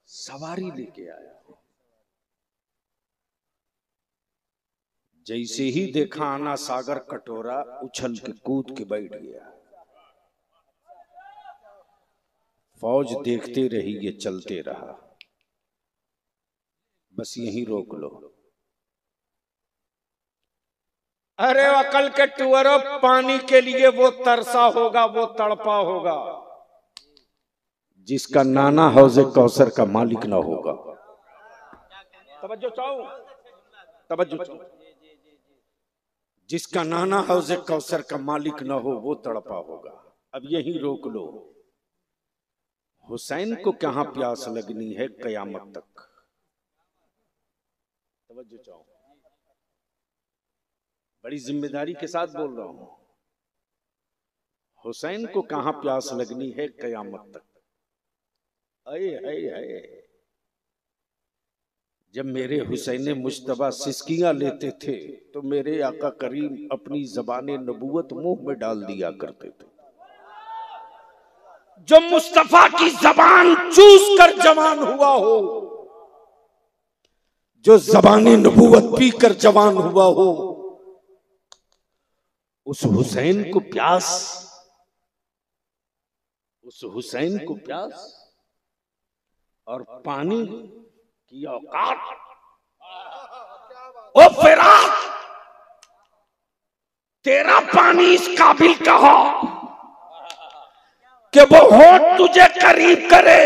Speaker 1: सवारी लेके आया हूं। जैसे ही देखा आना सागर कटोरा, उछल के कूद के बैठ गया। फौज देखते रही, ये चलते रहा। बस यहीं रोक लो। अरे अकल के टुअरो, पानी के लिए वो तरसा होगा, वो तड़पा होगा, जिसका नाना हौजे कौसर का मालिक ना होगा। तवज्जो चाहो, तवज्जो चाहो। जिसका नाना हौजे कौसर का मालिक ना हो, वो तड़पा होगा। अब यहीं रोक लो। हुसैन को कहां प्यास लगनी है कयामत तक। तवज्जो चाहो, बड़ी जिम्मेदारी के साथ बोल रहा हूं। हुसैन को कहां प्यास लगनी है कयामत तक। अये जब मेरे हुसैन मुश्तबा सिसकियां लेते थे तो मेरे आका करीम अपनी ज़बाने नबूवत मुंह में डाल दिया करते थे। जो मुस्तफा की जबान चूस कर जवान हुआ हो, जो ज़बाने नबूवत पी कर जवान हुआ हो, उस हुसैन को प्यास, उस हुसैन को प्यास और पानी की औकात। ओ फिराक, तेरा पानी इस काबिल का हो कि वो होठ तुझे करीब करे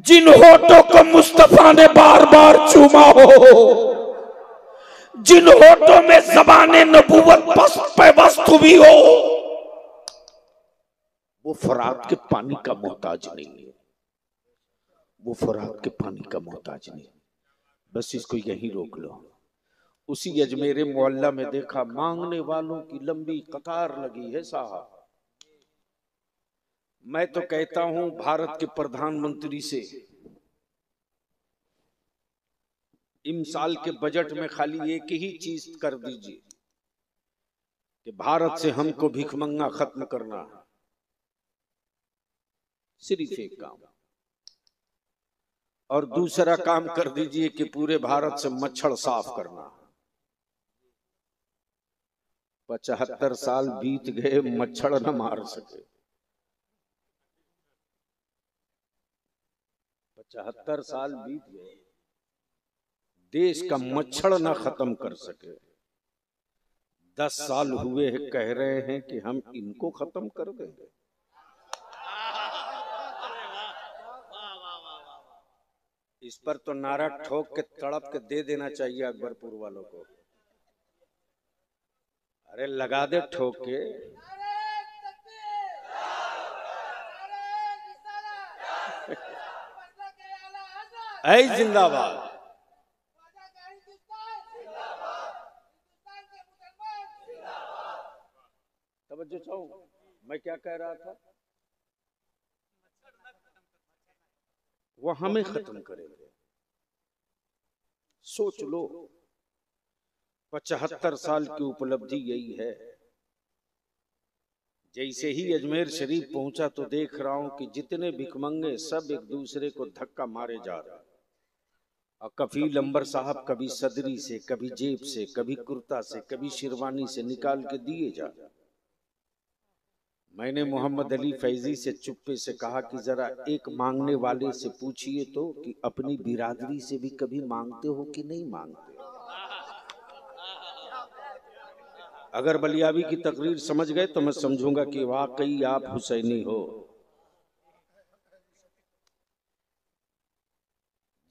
Speaker 1: जिन होठों को मुस्तफा ने बार बार चूमा हो, जिन होठों में ज़बाने नबूवत पे वस्त हुई हो। वो फरात के पानी का मोहताज नहीं है, वो फरात के पानी का मोहताज नहीं। बस इसको यहीं रोक लो। उसी अजमेर मोहल्ला में देखा, मांगने वालों की लंबी कतार लगी है साहब। मैं तो कहता हूं भारत के प्रधानमंत्री से, इमसाल के बजट में खाली एक ही चीज कर दीजिए कि भारत से हमको भिखमंगा खत्म करना, सिर्फ एक काम। और दूसरा काम कर दीजिए कि पूरे भारत से मच्छर साफ करना। 75 साल बीत गए, मच्छर न मार सके। 75 साल बीत गए, देश का मच्छर न खत्म कर सके। 10 साल हुए हैं, कह रहे हैं कि हम इनको खत्म कर देंगे। इस पर तो नारा ठोक के तड़प के दे देना चाहिए अकबरपुर वालों को। अरे लगा दे ठोक के। ऐ जिंदाबाद। तवज्जो चाहो, मैं क्या कह रहा था? वो हमें खत्म करेंगे। सोच लो, 75 साल की उपलब्धि यही है। जैसे ही अजमेर शरीफ पहुंचा तो देख रहा हूं कि जितने भिखमंगे सब एक दूसरे को धक्का मारे जा रहे। और कफील अंबर साहब कभी सदरी से, कभी जेब से, कभी कुर्ता से, कभी शेरवानी से निकाल के दिए जा रहे। मैंने मोहम्मद अली फैजी से चुप्पे से कहा कि जरा एक मांगने वाले से पूछिए तो कि अपनी बिरादरी से भी कभी मांगते हो कि नहीं मांगते। अगर बलियाबी की तकरीर समझ गए तो मैं समझूंगा कि वाकई आप हुसैनी हो।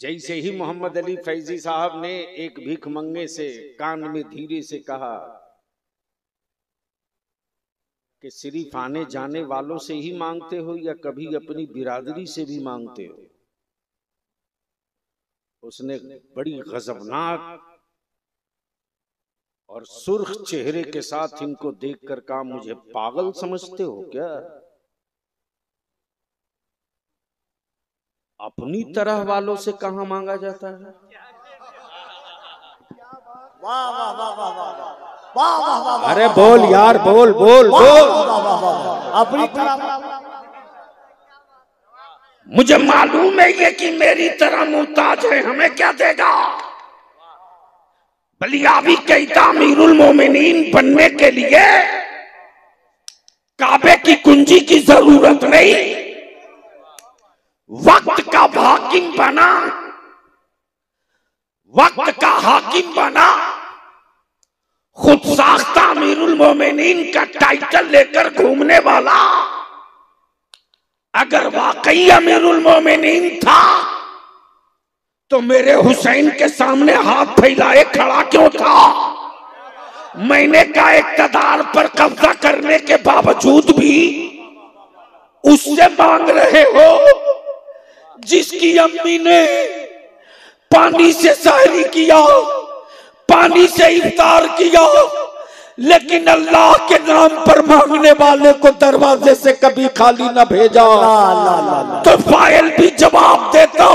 Speaker 1: जैसे ही मोहम्मद अली फैजी साहब ने एक भीख मंगे से कान में धीरे से कहा कि सिर्फ आने जाने वालों से ही मांगते हो या कभी अपनी बिरादरी से भी मांगते हो, उसने बड़ी गजबनाक और सुर्ख चेहरे के साथ इनको देखकर कहा, मुझे पागल समझते हो क्या? अपनी तरह वालों से कहां मांगा जाता है?
Speaker 2: वाह वाह वाह वाह वाह वाह वाह।
Speaker 1: अरे बोल यार, बोल बोल बोल।
Speaker 2: अपनी तरह।
Speaker 1: मुझे मालूम है ये कि मेरी तरह मुमताज है, हमें क्या देगा? बलियाबी कहता, अमीरुल मोमिनीन बनने के लिए काबे की कुंजी की जरूरत नहीं, वक्त का हाकिम बना, वक्त का हाकिम बना, खुद साख्ता अमीरुल मोमिनीन का टाइटल लेकर घूमने वाला अगर वाकई अमीरुल मोमिनीन था तो मेरे हुसैन के सामने हाथ फैलाए खड़ा क्यों था? मैंने का इक़्तिदार पर कब्जा करने के बावजूद भी उससे मांग रहे हो जिसकी अम्मी ने पानी से सहरी किया, पानी से इफ्तार किया, लेकिन अल्लाह के नाम पर मांगने वाले को दरवाजे से कभी खाली न भेजा। तो फाइल भी जवाब देता,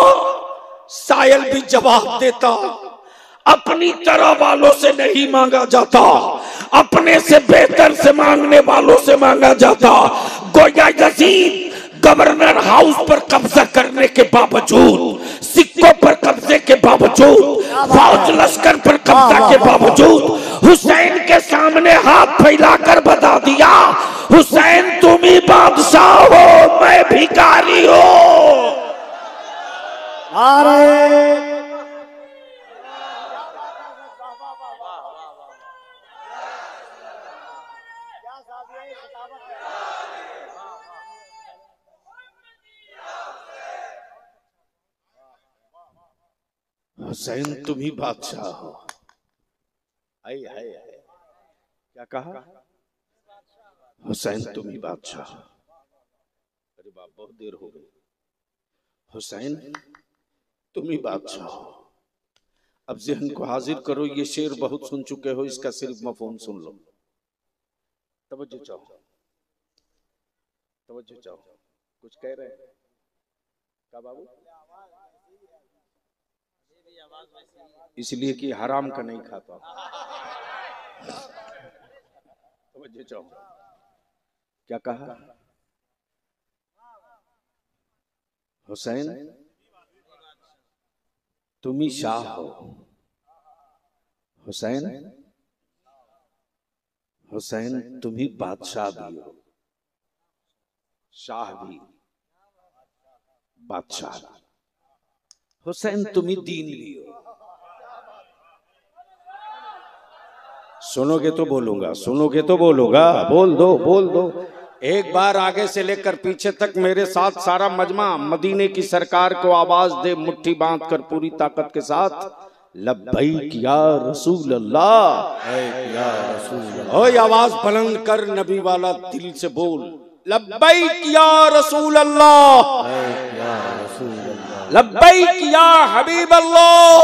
Speaker 1: सायल भी जवाब देता। अपनी तरह वालों से नहीं मांगा जाता, अपने से बेहतर से मांगने वालों से मांगा जाता। गोया यजीद गवर्नर हाउस पर कब्जा करने के बावजूद, सिक्कों पर कब्जे के बावजूद, फौज लश्कर पर कब्जा के बावजूद हुसैन के सामने हाथ फैलाकर बता दिया, हुसैन तुम ही बादशाह हो, मैं भिखारी हूं। हुसैन तुम ही बादशाह हो। हाय हाय हाय, क्या कहा? हुसैन तुम ही बादशाह। अरे बाप, बहुत देर हो गई। हुसैन तुम ही बादशाह हो। अब ज़हन को हाजिर करो, ये शेर बहुत सुन चुके हो, इसका सिर्फ मफहूम सुन लो। तवज्जो चाहो, तवज्जो चाहो। कुछ कह रहे हैं क्या बाबू? इसलिए कि हराम का नहीं खाता। तवज्जो चाहो, क्या कहा? हुसैन तुम ही शाह हो। हुसैन, हुसैन तुम ही बादशाह भी हो, शाह भी, बादशाह भी। हुसैन तुम ही दीन भी हो। सुनोगे तो बोलूंगा, सुनोगे तो बोलूंगा। बोल दो, बोल दो। एक बार आगे से लेकर पीछे तक मेरे साथ सारा मजमा मदीने की सरकार को आवाज दे, मुट्ठी बांध कर पूरी ताकत के साथ, लब्बैक या रसूल अल्लाह। ओए आवाज बुलंद कर, नबी वाला दिल से बोल, लब्बैक या रसूल अल्लाह, लब्बैक या हबीब अल्लाह,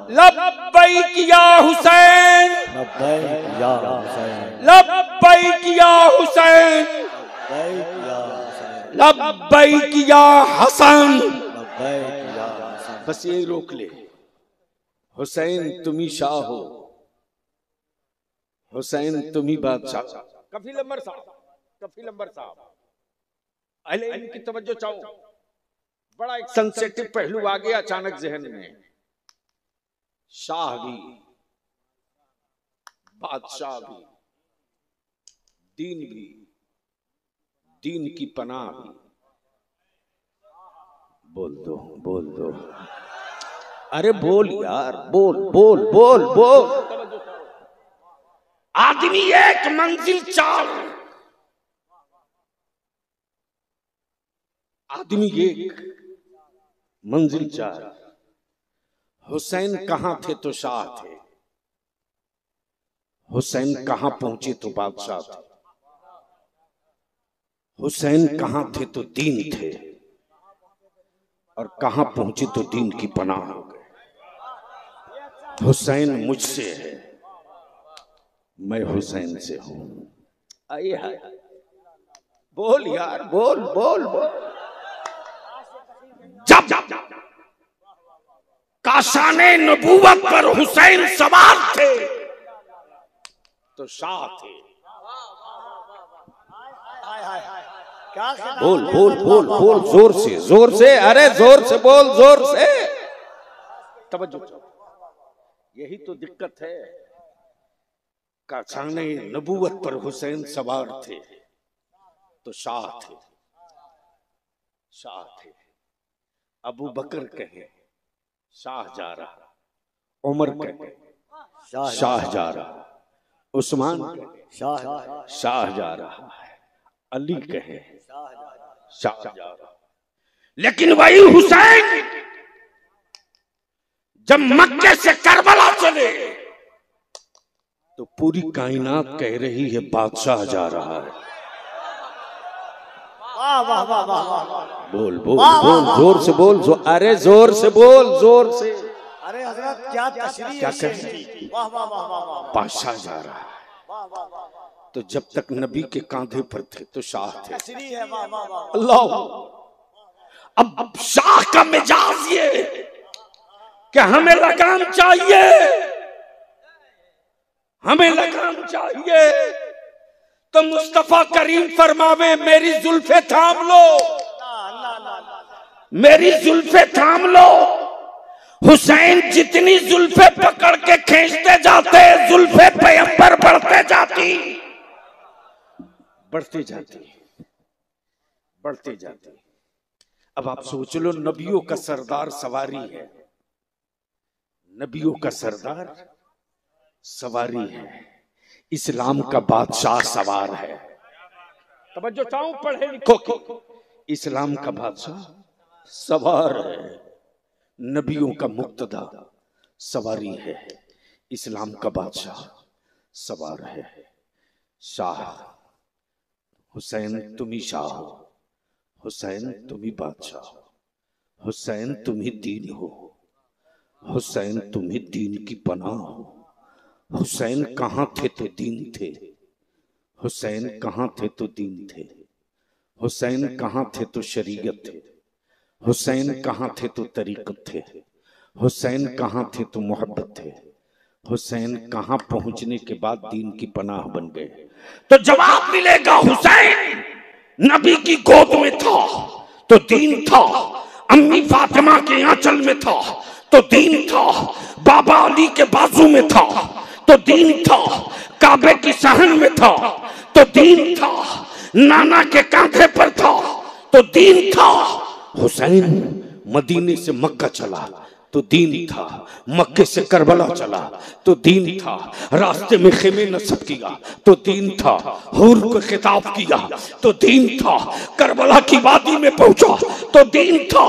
Speaker 1: लब्बैक या हुसैन, लब्बैक या हुसैन, लब्बैक या हसन। बस यही रोक ले। हुसैन तुम ही शाह हो, हुसैन तुम ही बादशाह। कफील अंबर साहब, कफील अंबर साहब, अहले इल्म की तवज्जो चाहो। बड़ा एक सेंसिटिव पहलू आ गया अचानक जहन में। शाह भी, बादशाह भी, दीन भी, दीन की पनाह भी। बोल दो, बोल दो। अरे बोल यार, बोल बोल बोल बोल। आदमी एक मंजिल चार, आदमी एक मंजिल चार। हुसैन कहां थे तो शाह थे, हुसैन कहां पहुंचे तो बादशाह थे, हुसैन कहां थे तो दीन थे, और कहां पहुंचे तो दीन की पनाह हो गए। हुसैन मुझसे है, मैं हुसैन से हूं। आइए हाय, बोल यार, बोल बोल बोल। जब काशाने नबूवत पर हुसैन सवार थे तो शाह थे। बोल बोल बोल बोल, जोर से, जोर से, अरे जोर से बोल, जोर से। तवज्जो, यही तो दिक्कत है। काशाने नबूवत पर हुसैन सवार थे तो शाह थे, शाह थे। अबू बकर कहे शाह जा रहा, उमर कहे शाह जा रहा, उस्मान शाह जा रहा है, अली कहे शाह जा रहा। लेकिन वही हुसैन जब मक्के से करबला चले तो पूरी कायनात कह रही है बादशाह जा रहा है।
Speaker 2: वाह वाह वाह वाह,
Speaker 1: बोल बोल बोल, जोर से बोल, अरे जोर से बोल, जोर से।
Speaker 2: अरे हजरत क्या तशरीह,
Speaker 1: क्या कर,
Speaker 2: वाह वाह वाह वाह,
Speaker 1: बादशाह जा रहा है। तो जब तक नबी के कांधे पर थे तो शाह थे।
Speaker 2: तशरीह है, वाह वाह वाह।
Speaker 1: अल्लाह, अब शाह का मिजाज ये कि हमें लगाम चाहिए, हमें लगाम चाहिए। तो मुस्तफा करीम फरमावे मेरी जुल्फे थाम लो, मेरी जुल्फे थाम लो। हुसैन जितनी जुल्फे पकड़ के खींचते जाते, जुल्फे पैगंबर बढ़ते जाती, बढ़ती जाती, बढ़ती जाती। अब आप सोच लो, नबियों का सरदार सवारी है, नबियों का सरदार सवारी है, इस्लाम का बादशाह सवार है। तवज्जो चाहूं पढ़े लिखो की, इस्लाम का बादशाह सवार है, नबियों का मुक्तदा सवारी है, इस्लाम का बादशाह सवार है। शाह हुसैन तुम ही शाह हो, हुसैन तुम ही बादशाह हो, हुसैन तुम ही दीन हो, हुसैन तुम ही दीन की पनाह हो। हुसैन कहाँ थे तो दीन थे, हुसैन कहाँ थे तो दीन थे, हुसैन कहाँ थे तो शरीयत थे, हुसैन कहाँ थे तो तरीकत थे, हुसैन कहाँ थे तो मोहब्बत थे, हुसैन कहाँ पहुंचने के बाद दीन की पनाह बन गए। तो जवाब मिलेगा, हुसैन नबी की गोद में था तो दीन था, अम्मी फातिमा के आंचल में था तो दीन था, बाबा अली के बाजू में था तो दीन था, काबे की सहन में था तो दीन था, नाना के कांधे पर था तो दीन था। हुसैन मदीने से मक्का चला तो दीन था, मक्के से करबला चला तो दीन था, रास्ते में खेमे नस्ब किया तो दीन था, हूर को खिताब किया तो दीन था, करबला की वादी में पहुंचा तो दीन था,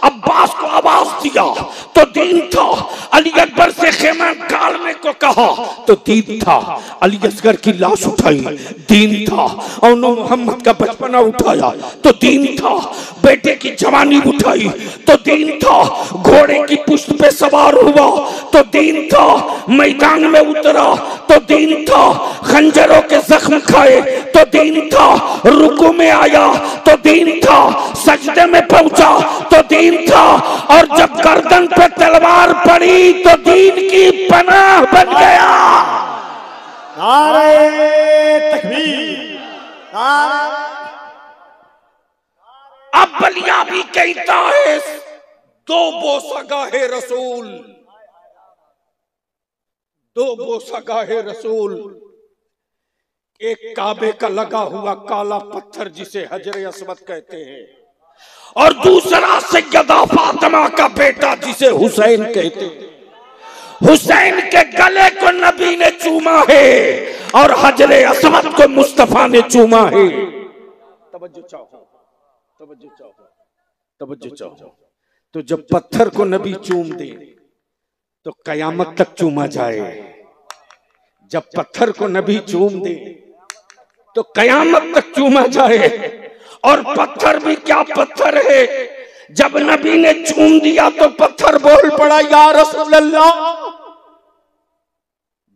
Speaker 1: अब्बास को आवाज दिया तो दीन था, अली अकबर से खेमा गाड़ने को कहा तो दीन था, अली असगर की लाश उठाई दीन था, और मोहम्मद का बचपना उठाया तो दीन था, बेटे की जवानी उठाई तो दीन था, घोड़े की पुष्ट पे सवार हुआ तो दीन था, मैदान में उतरा तो दीन था, खंजरों के जख्म खाए तो दीन था, रुकू में आया तो दीन था, सजदे में पहुंचा तो दीन था, और जब गर्दन पे तलवार पड़ी तो दीन की पनाह बन गया।
Speaker 2: नारे तकबीर,
Speaker 1: अब बलिया भी कहता है दो बोसा गाहे रसूल, दो बोसा गाहे रसूल, एक काबे का लगा हुआ काला पत्थर जिसे हजरे अस्वद कहते हैं, और दूसरा सैयदा फातिमा का बेटा जिसे हुसैन कहते हैं। हुसैन के गले को नबी ने चूमा है और हजरे अस्वद को मुस्तफा ने चूमा है। तवज्जो चाहो, तवज्जो चाहो, तवज्जो चाहो। तो जब पत्थर को नबी चूम दे तो कयामत तक चूमा जाए, जब पत्थर को नबी चूम दे तो कयामत तक चूमा जाए। और पत्थर भी क्या पत्थर है, जब नबी ने चूम दिया तो पत्थर बोल पड़ा या रसूल अल्लाह,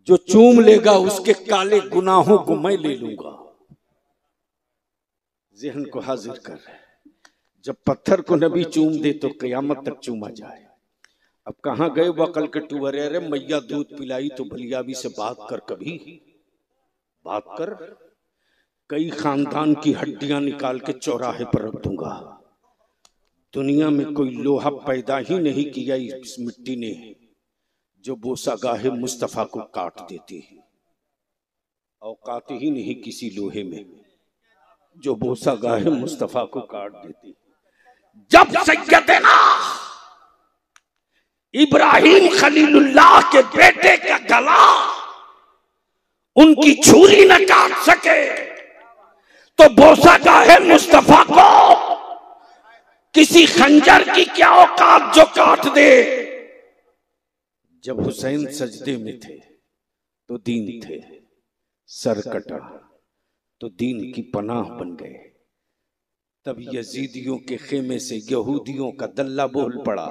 Speaker 1: जो चूम लेगा उसके काले गुनाहों को मैं ले लूंगा। ज़हन को हाजिर कर, जब पत्थर को नबी चूम दे तो कयामत तक चूमा जाए। अब कहां गए वकल के टूअर? अरे मैया दूध पिलाई तो भलियाबी से बात कर, कभी बात कर। कई खानदान की हड्डियां निकाल के चौराहे पर रख दूंगा। दुनिया में कोई लोहा पैदा ही नहीं किया इस मिट्टी ने जो बोसा गाहे मुस्तफा को काट देती है। औकात ही नहीं किसी लोहे में जो बोसा गाहे मुस्तफा को काट देती। जब सैयदना इब्राहिम खलीलुल्लाह के बेटे का गला उनकी छुरी न काट सके तो बोसा गाहे मुस्तफा को किसी खंजर की क्या औकात जो काट दे। जब हुसैन सजदे में थे तो दीन थे, सर कटा तो दीन की पनाह बन गए। तब यजीदियों के खेमे से यहूदियों का दल्ला बोल पड़ा,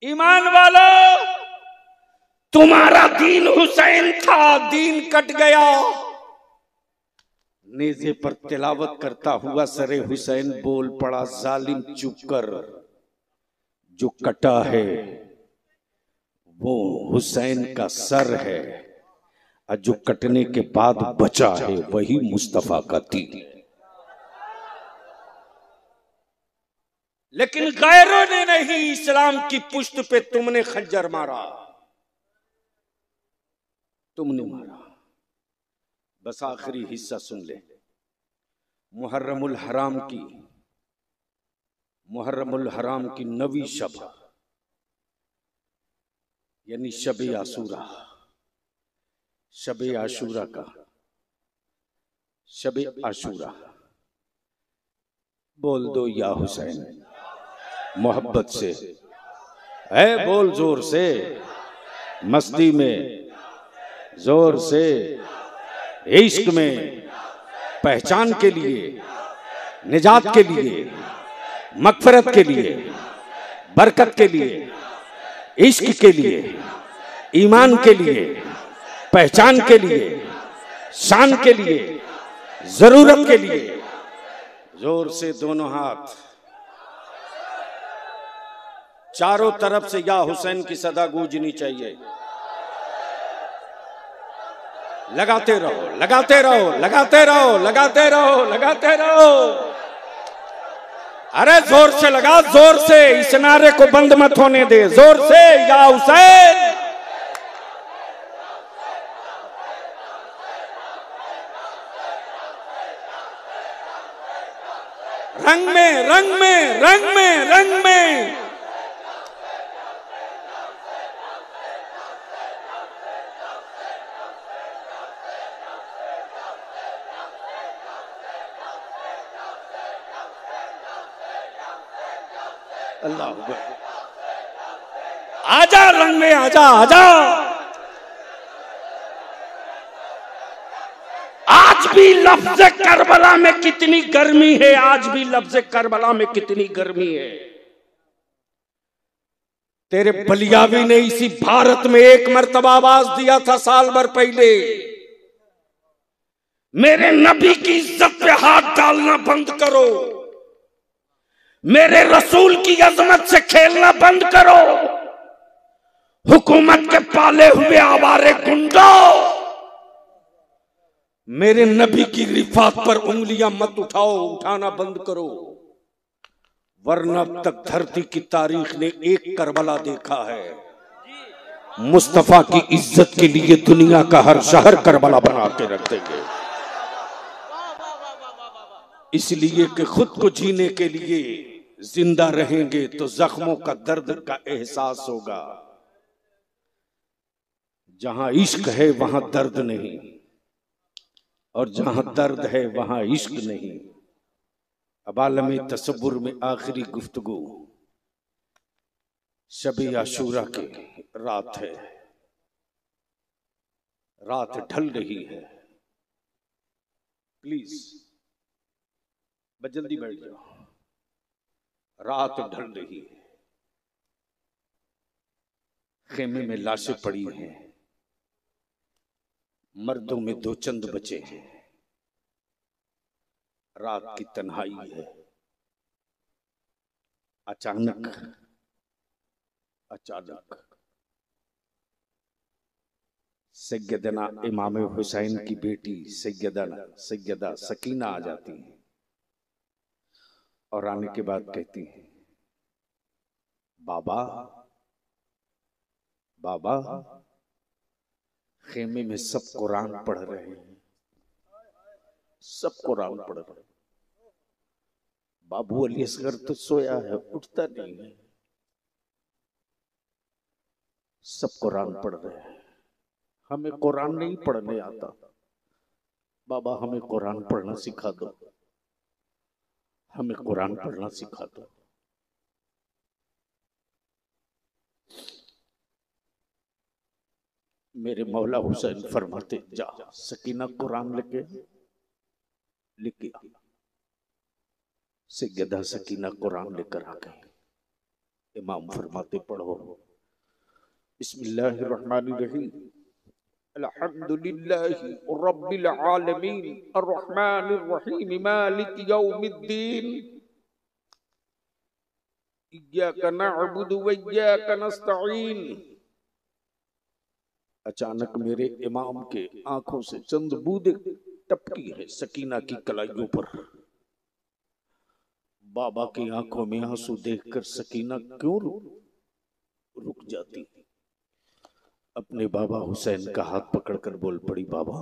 Speaker 1: ईमान वालों तुम्हारा दीन हुसैन था, दीन कट गया। नेज़े पर तिलावत करता हुआ सरे हुसैन बोल पड़ा, जालिम चुप कर, जो कटा है वो हुसैन का सर है और जो कटने के बाद बचा है वही मुस्तफा का दीन है। लेकिन गैरों ने नहीं, इस्लाम की पुश्त पे तुमने खंजर मारा, तुमने मारा। बस आखिरी हिस्सा सुन ले। मुहर्रमुल हराम की 9वीं शब यानी शब आशूरा, शब आशूरा का शब आशूरा बोल दो या हुसैन मोहब्बत से है, बोल जोर से, मस्ती में जोर से, इश्क में, पहचान के लिए, निजात के लिए, मगफरत के लिए, बरकत के लिए, इश्क के लिए, ईमान के लिए, पहचान के लिए, शान के लिए, जरूरत के लिए। जोर से दोनों हाथ, चारों तरफ से या हुसैन की सदा गूंजनी चाहिए। लगाते रहो, लगाते रहो, लगाते रहो, लगाते रहो, लगाते रहो। अरे जोर से लगा, जोर से, इस नारे को बंद मत होने दे। जोर से या हुसैन। रंग में, रंग में, रंग में, रंग में। अल्लाह, आजा रंग में, आजा, आजा। आज भी लफ्ज़ करबला में कितनी गर्मी है, आज भी लफ्ज़ करबला में कितनी गर्मी है। तेरे बलियावी ने इसी भारत में एक मर्तबा आवाज दिया था साल भर पहले, मेरे नबी की इज्जत पे हाथ डालना बंद करो, मेरे रसूल की अजमत से खेलना बंद करो। हुकूमत के पाले हुए आवारे गुंडों, मेरे नबी की रिफात पर उंगलियां मत उठाओ, उठाना बंद करो, वरना अब तक धरती की तारीख ने एक करबला देखा है। मुस्तफा की इज्जत के लिए दुनिया का हर शहर करबला बना के रख देंगे। इसलिए कि खुद को जीने के लिए जिंदा रहेंगे तो जख्मों का दर्द का एहसास होगा। जहां इश्क है वहां दर्द नहीं, और जहां दर्द है वहां इश्क नहीं। अब आलमी तसव्वुर में आखिरी गुफ्तगू शब आशूरा की रात है, रात ढल रही है। प्लीज जल्दी बैठ जाओ, रात ढल रही है। खेमे में लाशें पड़ी हैं, मर्दों में दो चंद बचे हैं, रात की तन्हाई है। अचानक सैयदना इमाम हुसैन की बेटी सैयदा सकीना आ जाती है और आने के बाद कहती है, बाबा बाबा, खेमे में सब कुरान पढ़ रहे हैं, सब कुरान पढ़ रहे हैं। बाबू अली असगर तो सोया है, उठता नहीं है। सब कुरान पढ़ रहे हैं, हमें कुरान नहीं पढ़ने आता। बाबा हमें कुरान पढ़ना सिखा दो, हमें कुरान पढ़ना सिखा दो। मेरे मौला हुसैन फरमाते, जा सकीना कुरान लेके आ। सैयदा सकीना कुरान लेकर आ गई। इमाम फरमाते, पढ़ो। बिस्मिल्लाहिर्रहमानिर्रहीम, अल्हम्दुलिल्लाहि रब्बिल आलमीन अर्रहमानिर रहीम मालिक यौमिद्दीन इय्याका नअबुदु व इय्याका नस्तईन। अचानक मेरे इमाम के आंखों से चंद बूंदें टपकी है सकीना की कलाइयों पर। बाबा की आंखों में आंसू देखकर सकीना क्यों रुक जाती। अपने बाबा हुसैन का हाथ पकड़कर बोल पड़ी, बाबा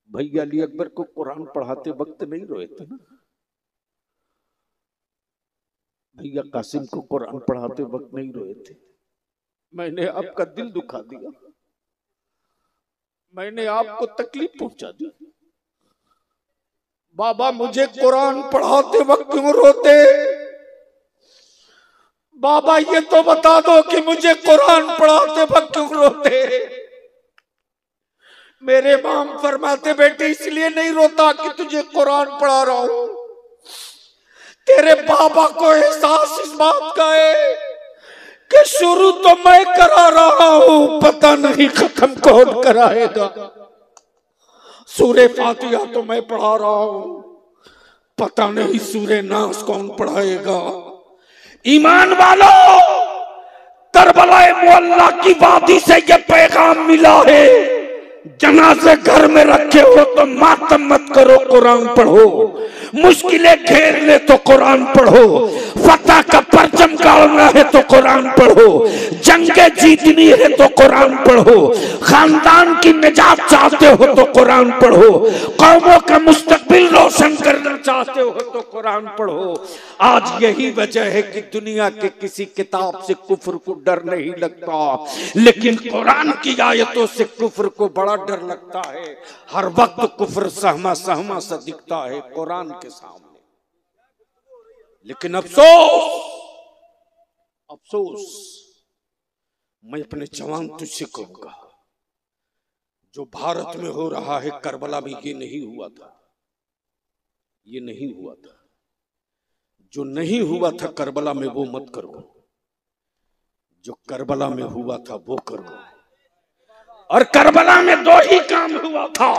Speaker 1: भैया अली अकबर को कुरान पढ़ाते वक्त नहीं रोए थे ना? भैया कासिम को कुरान पढ़ाते वक्त नहीं रोए थे? मैंने आपका दिल दुखा दिया, मैंने आपको तकलीफ पहुंचा दी। बाबा मुझे कुरान पढ़ाते वक्त क्यों रोते? बाबा ये तो बता दो कि मुझे कुरान पढ़ाते वक्त क्यों रोते? मेरे इमाम फरमाते, बेटे इसलिए नहीं रोता कि तुझे कुरान पढ़ा रहा हूं। तेरे बाबा को एहसास इस बात का है कि शुरू तो मैं करा रहा हूं, पता नहीं खत्म कौन कराएगा। सूरे फातिहा तो मैं पढ़ा रहा हूं, पता नहीं सूरे नास कौन पढ़ाएगा। ईमान वालों, करबलाए मुअल्ला की वादी से ये पैगाम मिला है, जनाजे घर में रखे हो तो मातम मत करो, कुरान पढ़ो। मुश्किलें घेर ले तो कुरान पढ़ो। फतह का परचम गाड़ना है तो कुरान पढ़ो। जंगे जीतनी है तो कुरान पढ़ो। खानदान की निजात चाहते हो तो कुरान पढ़ो। कौमों का मुस्तकबिल रोशन करना चाहते हो तो कुरान पढ़ो। आज यही वजह है कि दुनिया के किसी किताब से कुफ्र को डर नहीं लगता, लेकिन कुरान की आयतों से कुफ्र को बड़ा डर लगता है। हर वक्त कुफ्र सहमा सहमा सा दिखता है कुरान के सामने। लेकिन अफसोस मैं अपने जवान तुझसे कहूंगा, जो भारत में हो रहा है करबला में ये नहीं हुआ था, ये नहीं हुआ था। जो नहीं हुआ था करबला में वो मत करो, जो करबला में हुआ था वो करो। और करबला में दो ही काम हुआ था,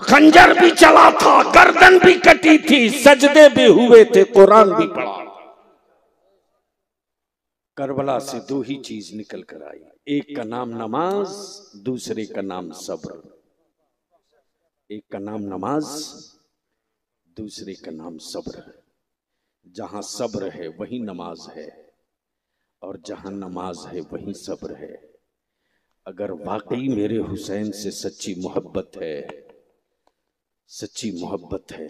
Speaker 1: खंजर भी चला था, गर्दन भी कटी थी, सजदे भी हुए थे, कुरान भी पढ़ा। करबला से दो ही चीज निकल कर आई, एक का नाम नमाज, दूसरे का नाम सब्र। एक का नाम नमाज, दूसरे का नाम सब्र। जहां सब्र है वहीं नमाज है, और जहां नमाज है वहीं सब्र है। अगर वाकई मेरे हुसैन से सच्ची मोहब्बत है, सच्ची मोहब्बत है,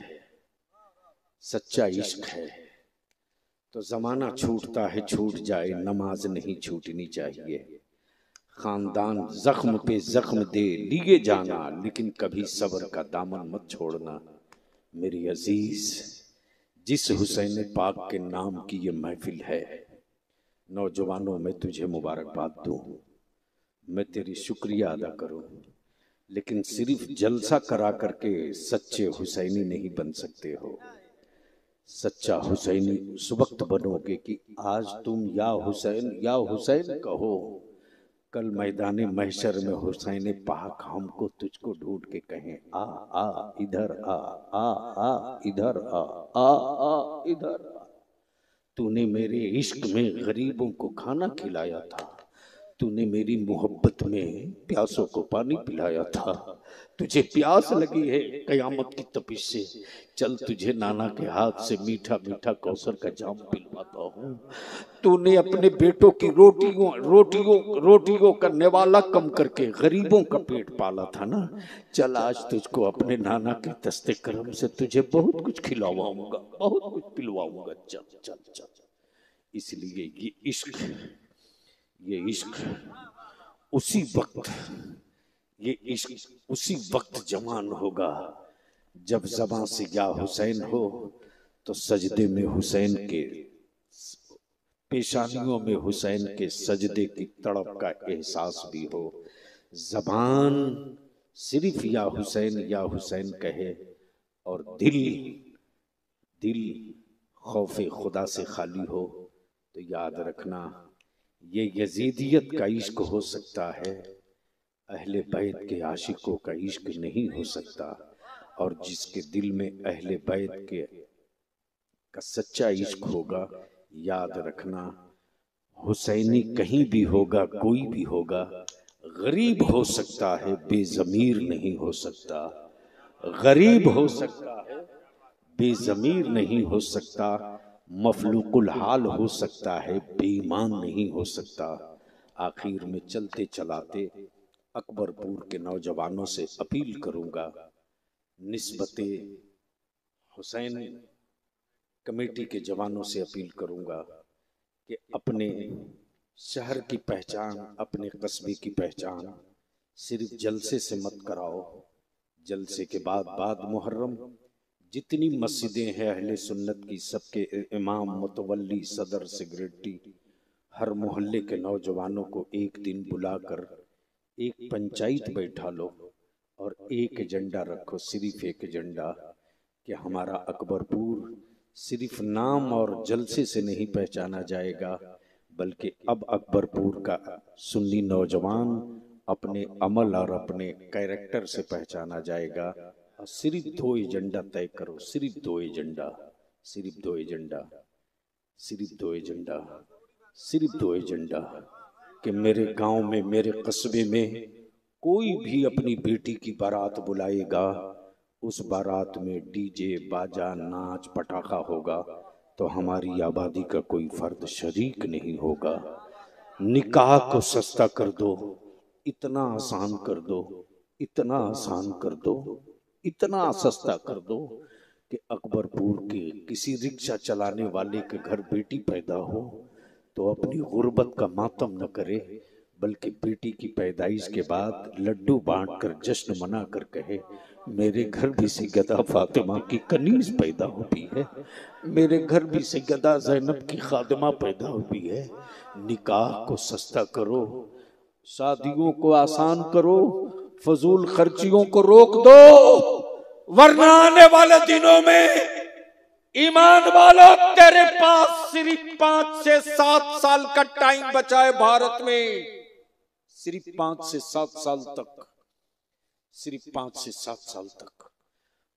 Speaker 1: सच्चा इश्क है, तो जमाना छूटता है छूट जाए, नमाज नहीं छूटनी चाहिए। खानदान जख्म पे जख्म दे लिए जाना, लेकिन कभी सब्र का दामन मत छोड़ना। मेरी अजीज, जिस हुसैन पाक के नाम की ये महफिल है, नौजवानों में तुझे मुबारकबाद दूं, मैं तेरी शुक्रिया अदा करूं, लेकिन सिर्फ जलसा करा करके सच्चे हुसैनी नहीं बन सकते हो। सच्चा हुसैनी उस वक्त बनोगे कि आज तुम या हुसैन कहो, कल मैदाने महशर में हुसैन पाक हमको तुझको ढूंढ के कहें, आ आ इधर आ इधर आ इधर आ। तूने मेरे इश्क में गरीबों को खाना खिलाया था, तूने मेरी मोहब्बत में प्यासों को पानी पिलाया था। तुझे प्यास लगी है कयामत की तपिश से, चल तुझे नाना के हाथ से मीठा मीठा कौसर का जाम पिलवाता हूँ। तूने अपने बेटों की रोटियों का निवाला कम करके गरीबों का पेट पाला था ना। चल आज तुझको अपने नाना के दस्ते करम से तुझे बहुत कुछ खिलवाऊंगा, बहुत कुछ पिलवाऊंगा। चल चल चल। इसलिए ये इश्क उसी वक्त जवान होगा जब ज़बां से या हुसैन हो तो सजदे में हुसैन के, पेशानियों में हुसैन के सजदे की तड़प का एहसास भी हो। ज़बान सिर्फ या हुसैन कहे और दिल खौफे खुदा से खाली हो, तो याद रखना ये यजीदियत का इश्क हो सकता है, अहले बैत के आशिकों का इश्क नहीं हो सकता। और जिसके दिल में अहले बैत के का सच्चा इश्क होगा, याद रखना हुसैनी कहीं भी होगा, कोई भी होगा, गरीब हो सकता है बेज़मीर नहीं हो सकता, गरीब हो सकता है बेज़मीर नहीं हो सकता, मफलूकुल हाल हो सकता है बेईमान नहीं हो सकता। आखिर में चलते चलाते अकबरपुर के नौजवानों से अपील करूंगा, निस्बते हुसैन कमेटी के जवानों से अपील करूंगा कि अपने शहर की पहचान, अपने कस्बे की पहचान सिर्फ जलसे से मत कराओ। जलसे के बाद मुहर्रम जितनी मस्जिदें हैं अहले सुन्नत की, सबके इमाम, मुतवल्ली, सदर, सेक्रेटरी, हर मोहल्ले के नौजवानों को एक दिन बुलाकर एक पंचायत बैठा लो और एक एजेंडा रखो, सिर्फ एक एजेंडा कि हमारा अकबरपुर सिर्फ नाम और जलसे से नहीं पहचाना जाएगा, बल्कि अब अकबरपुर का सुन्नी नौजवान अपने अमल और अपने कैरेक्टर से पहचाना जाएगा। सिर्फ दो एजेंडा तय करो, सिर्फ दो एजेंडा, सिर्फ दो एजेंडा, सिर्फ दो एजेंडा, सिर्फ दो एजेंडा कि मेरे गांव में, मेरे कस्बे में कोई भी अपनी बेटी की बारात बुलाएगा, उस बारात में डीजे, बाजा, नाच, पटाखा होगा, तो हमारी आबादी का कोई फर्द शरीक नहीं होगा। निकाह को सस्ता कर दो, इतना आसान कर दो, इतना आसान कर दो, इतना सस्ता कर दो कि अकबरपुर के किसी रिक्शा चलाने वाले के घर बेटी पैदा हो तो अपनी गुर्बत का मातम न करे, बल्कि बेटी की पैदाइश के बाद लड्डू बांटकर जश्न मनाकर कहे, मेरे घर भी सैयदा फातिमा की कनीज पैदा हुई है, मेरे घर भी सैयदा ज़ैनब की खादिमा पैदा हुई है। निकाह को सस्ता करो, शादियों को आसान करो, फजूल खर्चियों को रोक दो, वरना आने वाले दिनों में ईमान वालों तेरे पास सिर्फ 5 से 7 साल का टाइम बचा है भारत में, सिर्फ 5 से 7 साल तक, सिर्फ 5 से 7 साल तक,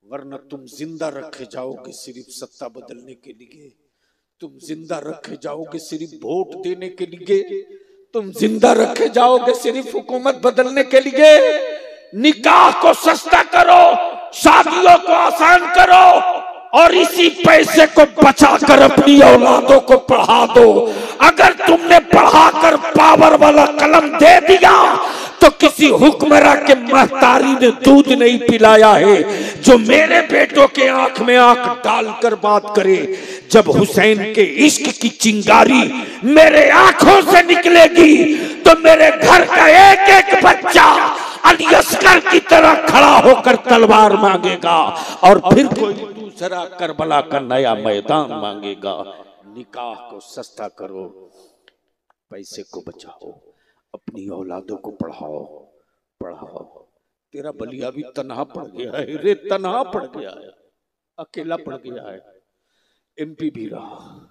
Speaker 1: वरना तुम जिंदा रखे जाओगे सिर्फ सत्ता बदलने के लिए, तुम जिंदा रखे जाओगे सिर्फ वोट देने के लिए, तुम जिंदा रखे जाओगे सिर्फ हुकूमत बदलने के लिए। निकाह को सस्ता करो, शादियों को आसान करो और इसी पैसे को बचाकर अपनी औलादों को पढ़ा दो। अगर तुमने पढ़ाकर पावर वाला कलम दे दिया तो किसी हुक्मरां के महतारी ने दूध नहीं पिलाया है जो मेरे बेटों के आंख में आंख डालकर बात करे। जब हुसैन के इश्क की चिंगारी मेरे आंखों से निकलेगी तो मेरे घर का एक एक बच्चा अली अस्कर की तरह खड़ा होकर तलवार मांगेगा और फिर कोई दूसरा करबला का नया मैदान मांगेगा। निकाह को सस्ता करो, पैसे को बचाओ, अपनी औलादों को पढ़ाओ, पढ़ाओ। तेरा बलिया भी तन्हा पड़ गया है रे, तन्हा पड़ गया है, अकेला पड़ गया है। एमपी भी रहा,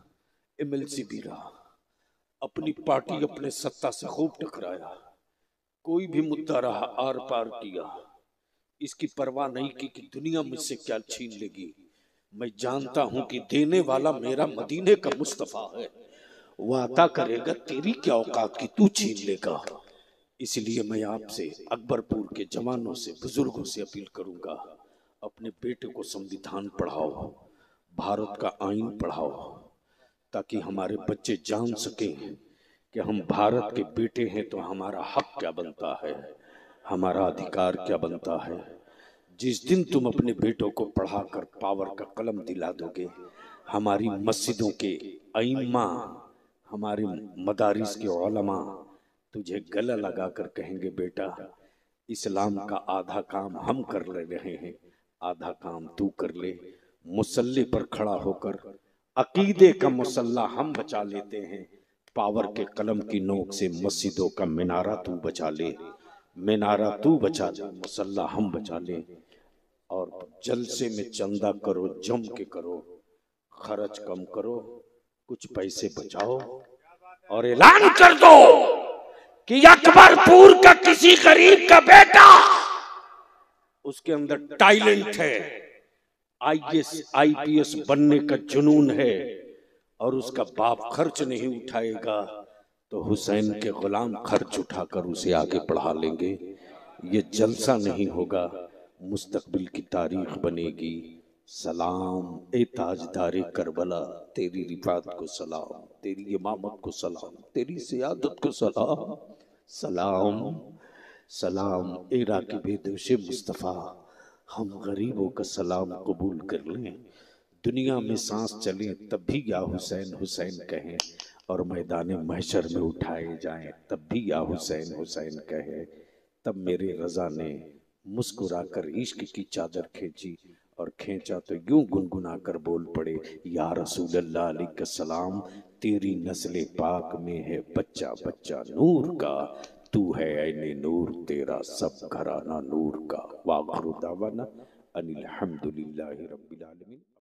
Speaker 1: एमएलसी भी रहा, अपनी पार्टी अपने सत्ता से खूब टकराया, कोई भी मुद्दा रहा आर पार किया, इसकी परवाह नहीं की कि दुनिया मुझसे क्या छीन लेगी। मैं जानता हूं कि देने वाला मेरा मदीने का मुस्तफा है, वो अता करेगा, तेरी क्या औकात की तू छीन लेगा। इसलिए मैं आपसे, अकबरपुर के जवानों से, बुजुर्गों से अपील करूंगा, अपने बेटे को संविधान पढ़ाओ, भारत का आईन पढ़ाओ, ताकि हमारे बच्चे जान सकें कि हम भारत के बेटे हैं तो हमारा हक क्या बनता है, हमारा अधिकार क्या बनता है। जिस दिन तुम अपने बेटों को पढ़ाकर पावर का कलम दिला दोगे, हमारी मस्जिदों के अइम्मा, हमारे मदारिस के उलमा तुझे गला लगाकर कहेंगे, बेटा इस्लाम का आधा काम हम कर ले रहे हैं, आधा काम तू कर ले। मुसल्ले पर खड़ा होकर अकीदे का मुसल्ला हम बचा लेते हैं, पावर के कलम की नोक से मस्जिदों का मीनारा तू बचा ले, मीनारा तू बचा ले, मुसल्ला हम बचा ले। और जलसे में चंदा करो, जम के करो, खर्च कम करो, कुछ पैसे बचाओ और ऐलान कर दो कि अकबरपुर का किसी गरीब का बेटा, उसके अंदर टैलेंट है, आईएएस आईपीएस बनने का जुनून है, और उसका बाप खर्च नहीं उठाएगा तो हुसैन के गुलाम खर्च उठाकर उसे आगे बढ़ा लेंगे। ये जलसा नहीं होगा, मुस्तकबिल की तारीख बनेगी। सलाम ए ताजदारे करबला, तेरी रिफात को सलाम, तेरी इमामत को सलाम, तेरी सियादत को सलाम। सलाम सलाम ए राकिबे दोशे मुस्तफ़ा, हम गरीबों का सलाम कबूल कर लें। दुनिया में सांस चले तब भी या हुसैन हुसैन कहें, और मैदान महशर में उठाए जाएं तब भी या हुसैन हुसैन कहें। तब मेरे रजा ने मुस्कुराकर इश्क की चादर खींची, और खींचा तो यूं गुनगुनाकर बोल पड़े, या रसूल अल्लाह अलैहि सलाम, तेरी नस्ल पाक में है बच्चा बच्चा नूर का, तू है ऐने नूर, तेरा सब घराना नूर का। वाखिरु दावाना अनिल हम्दुलिल्लाहि रब्बिल आलमीन।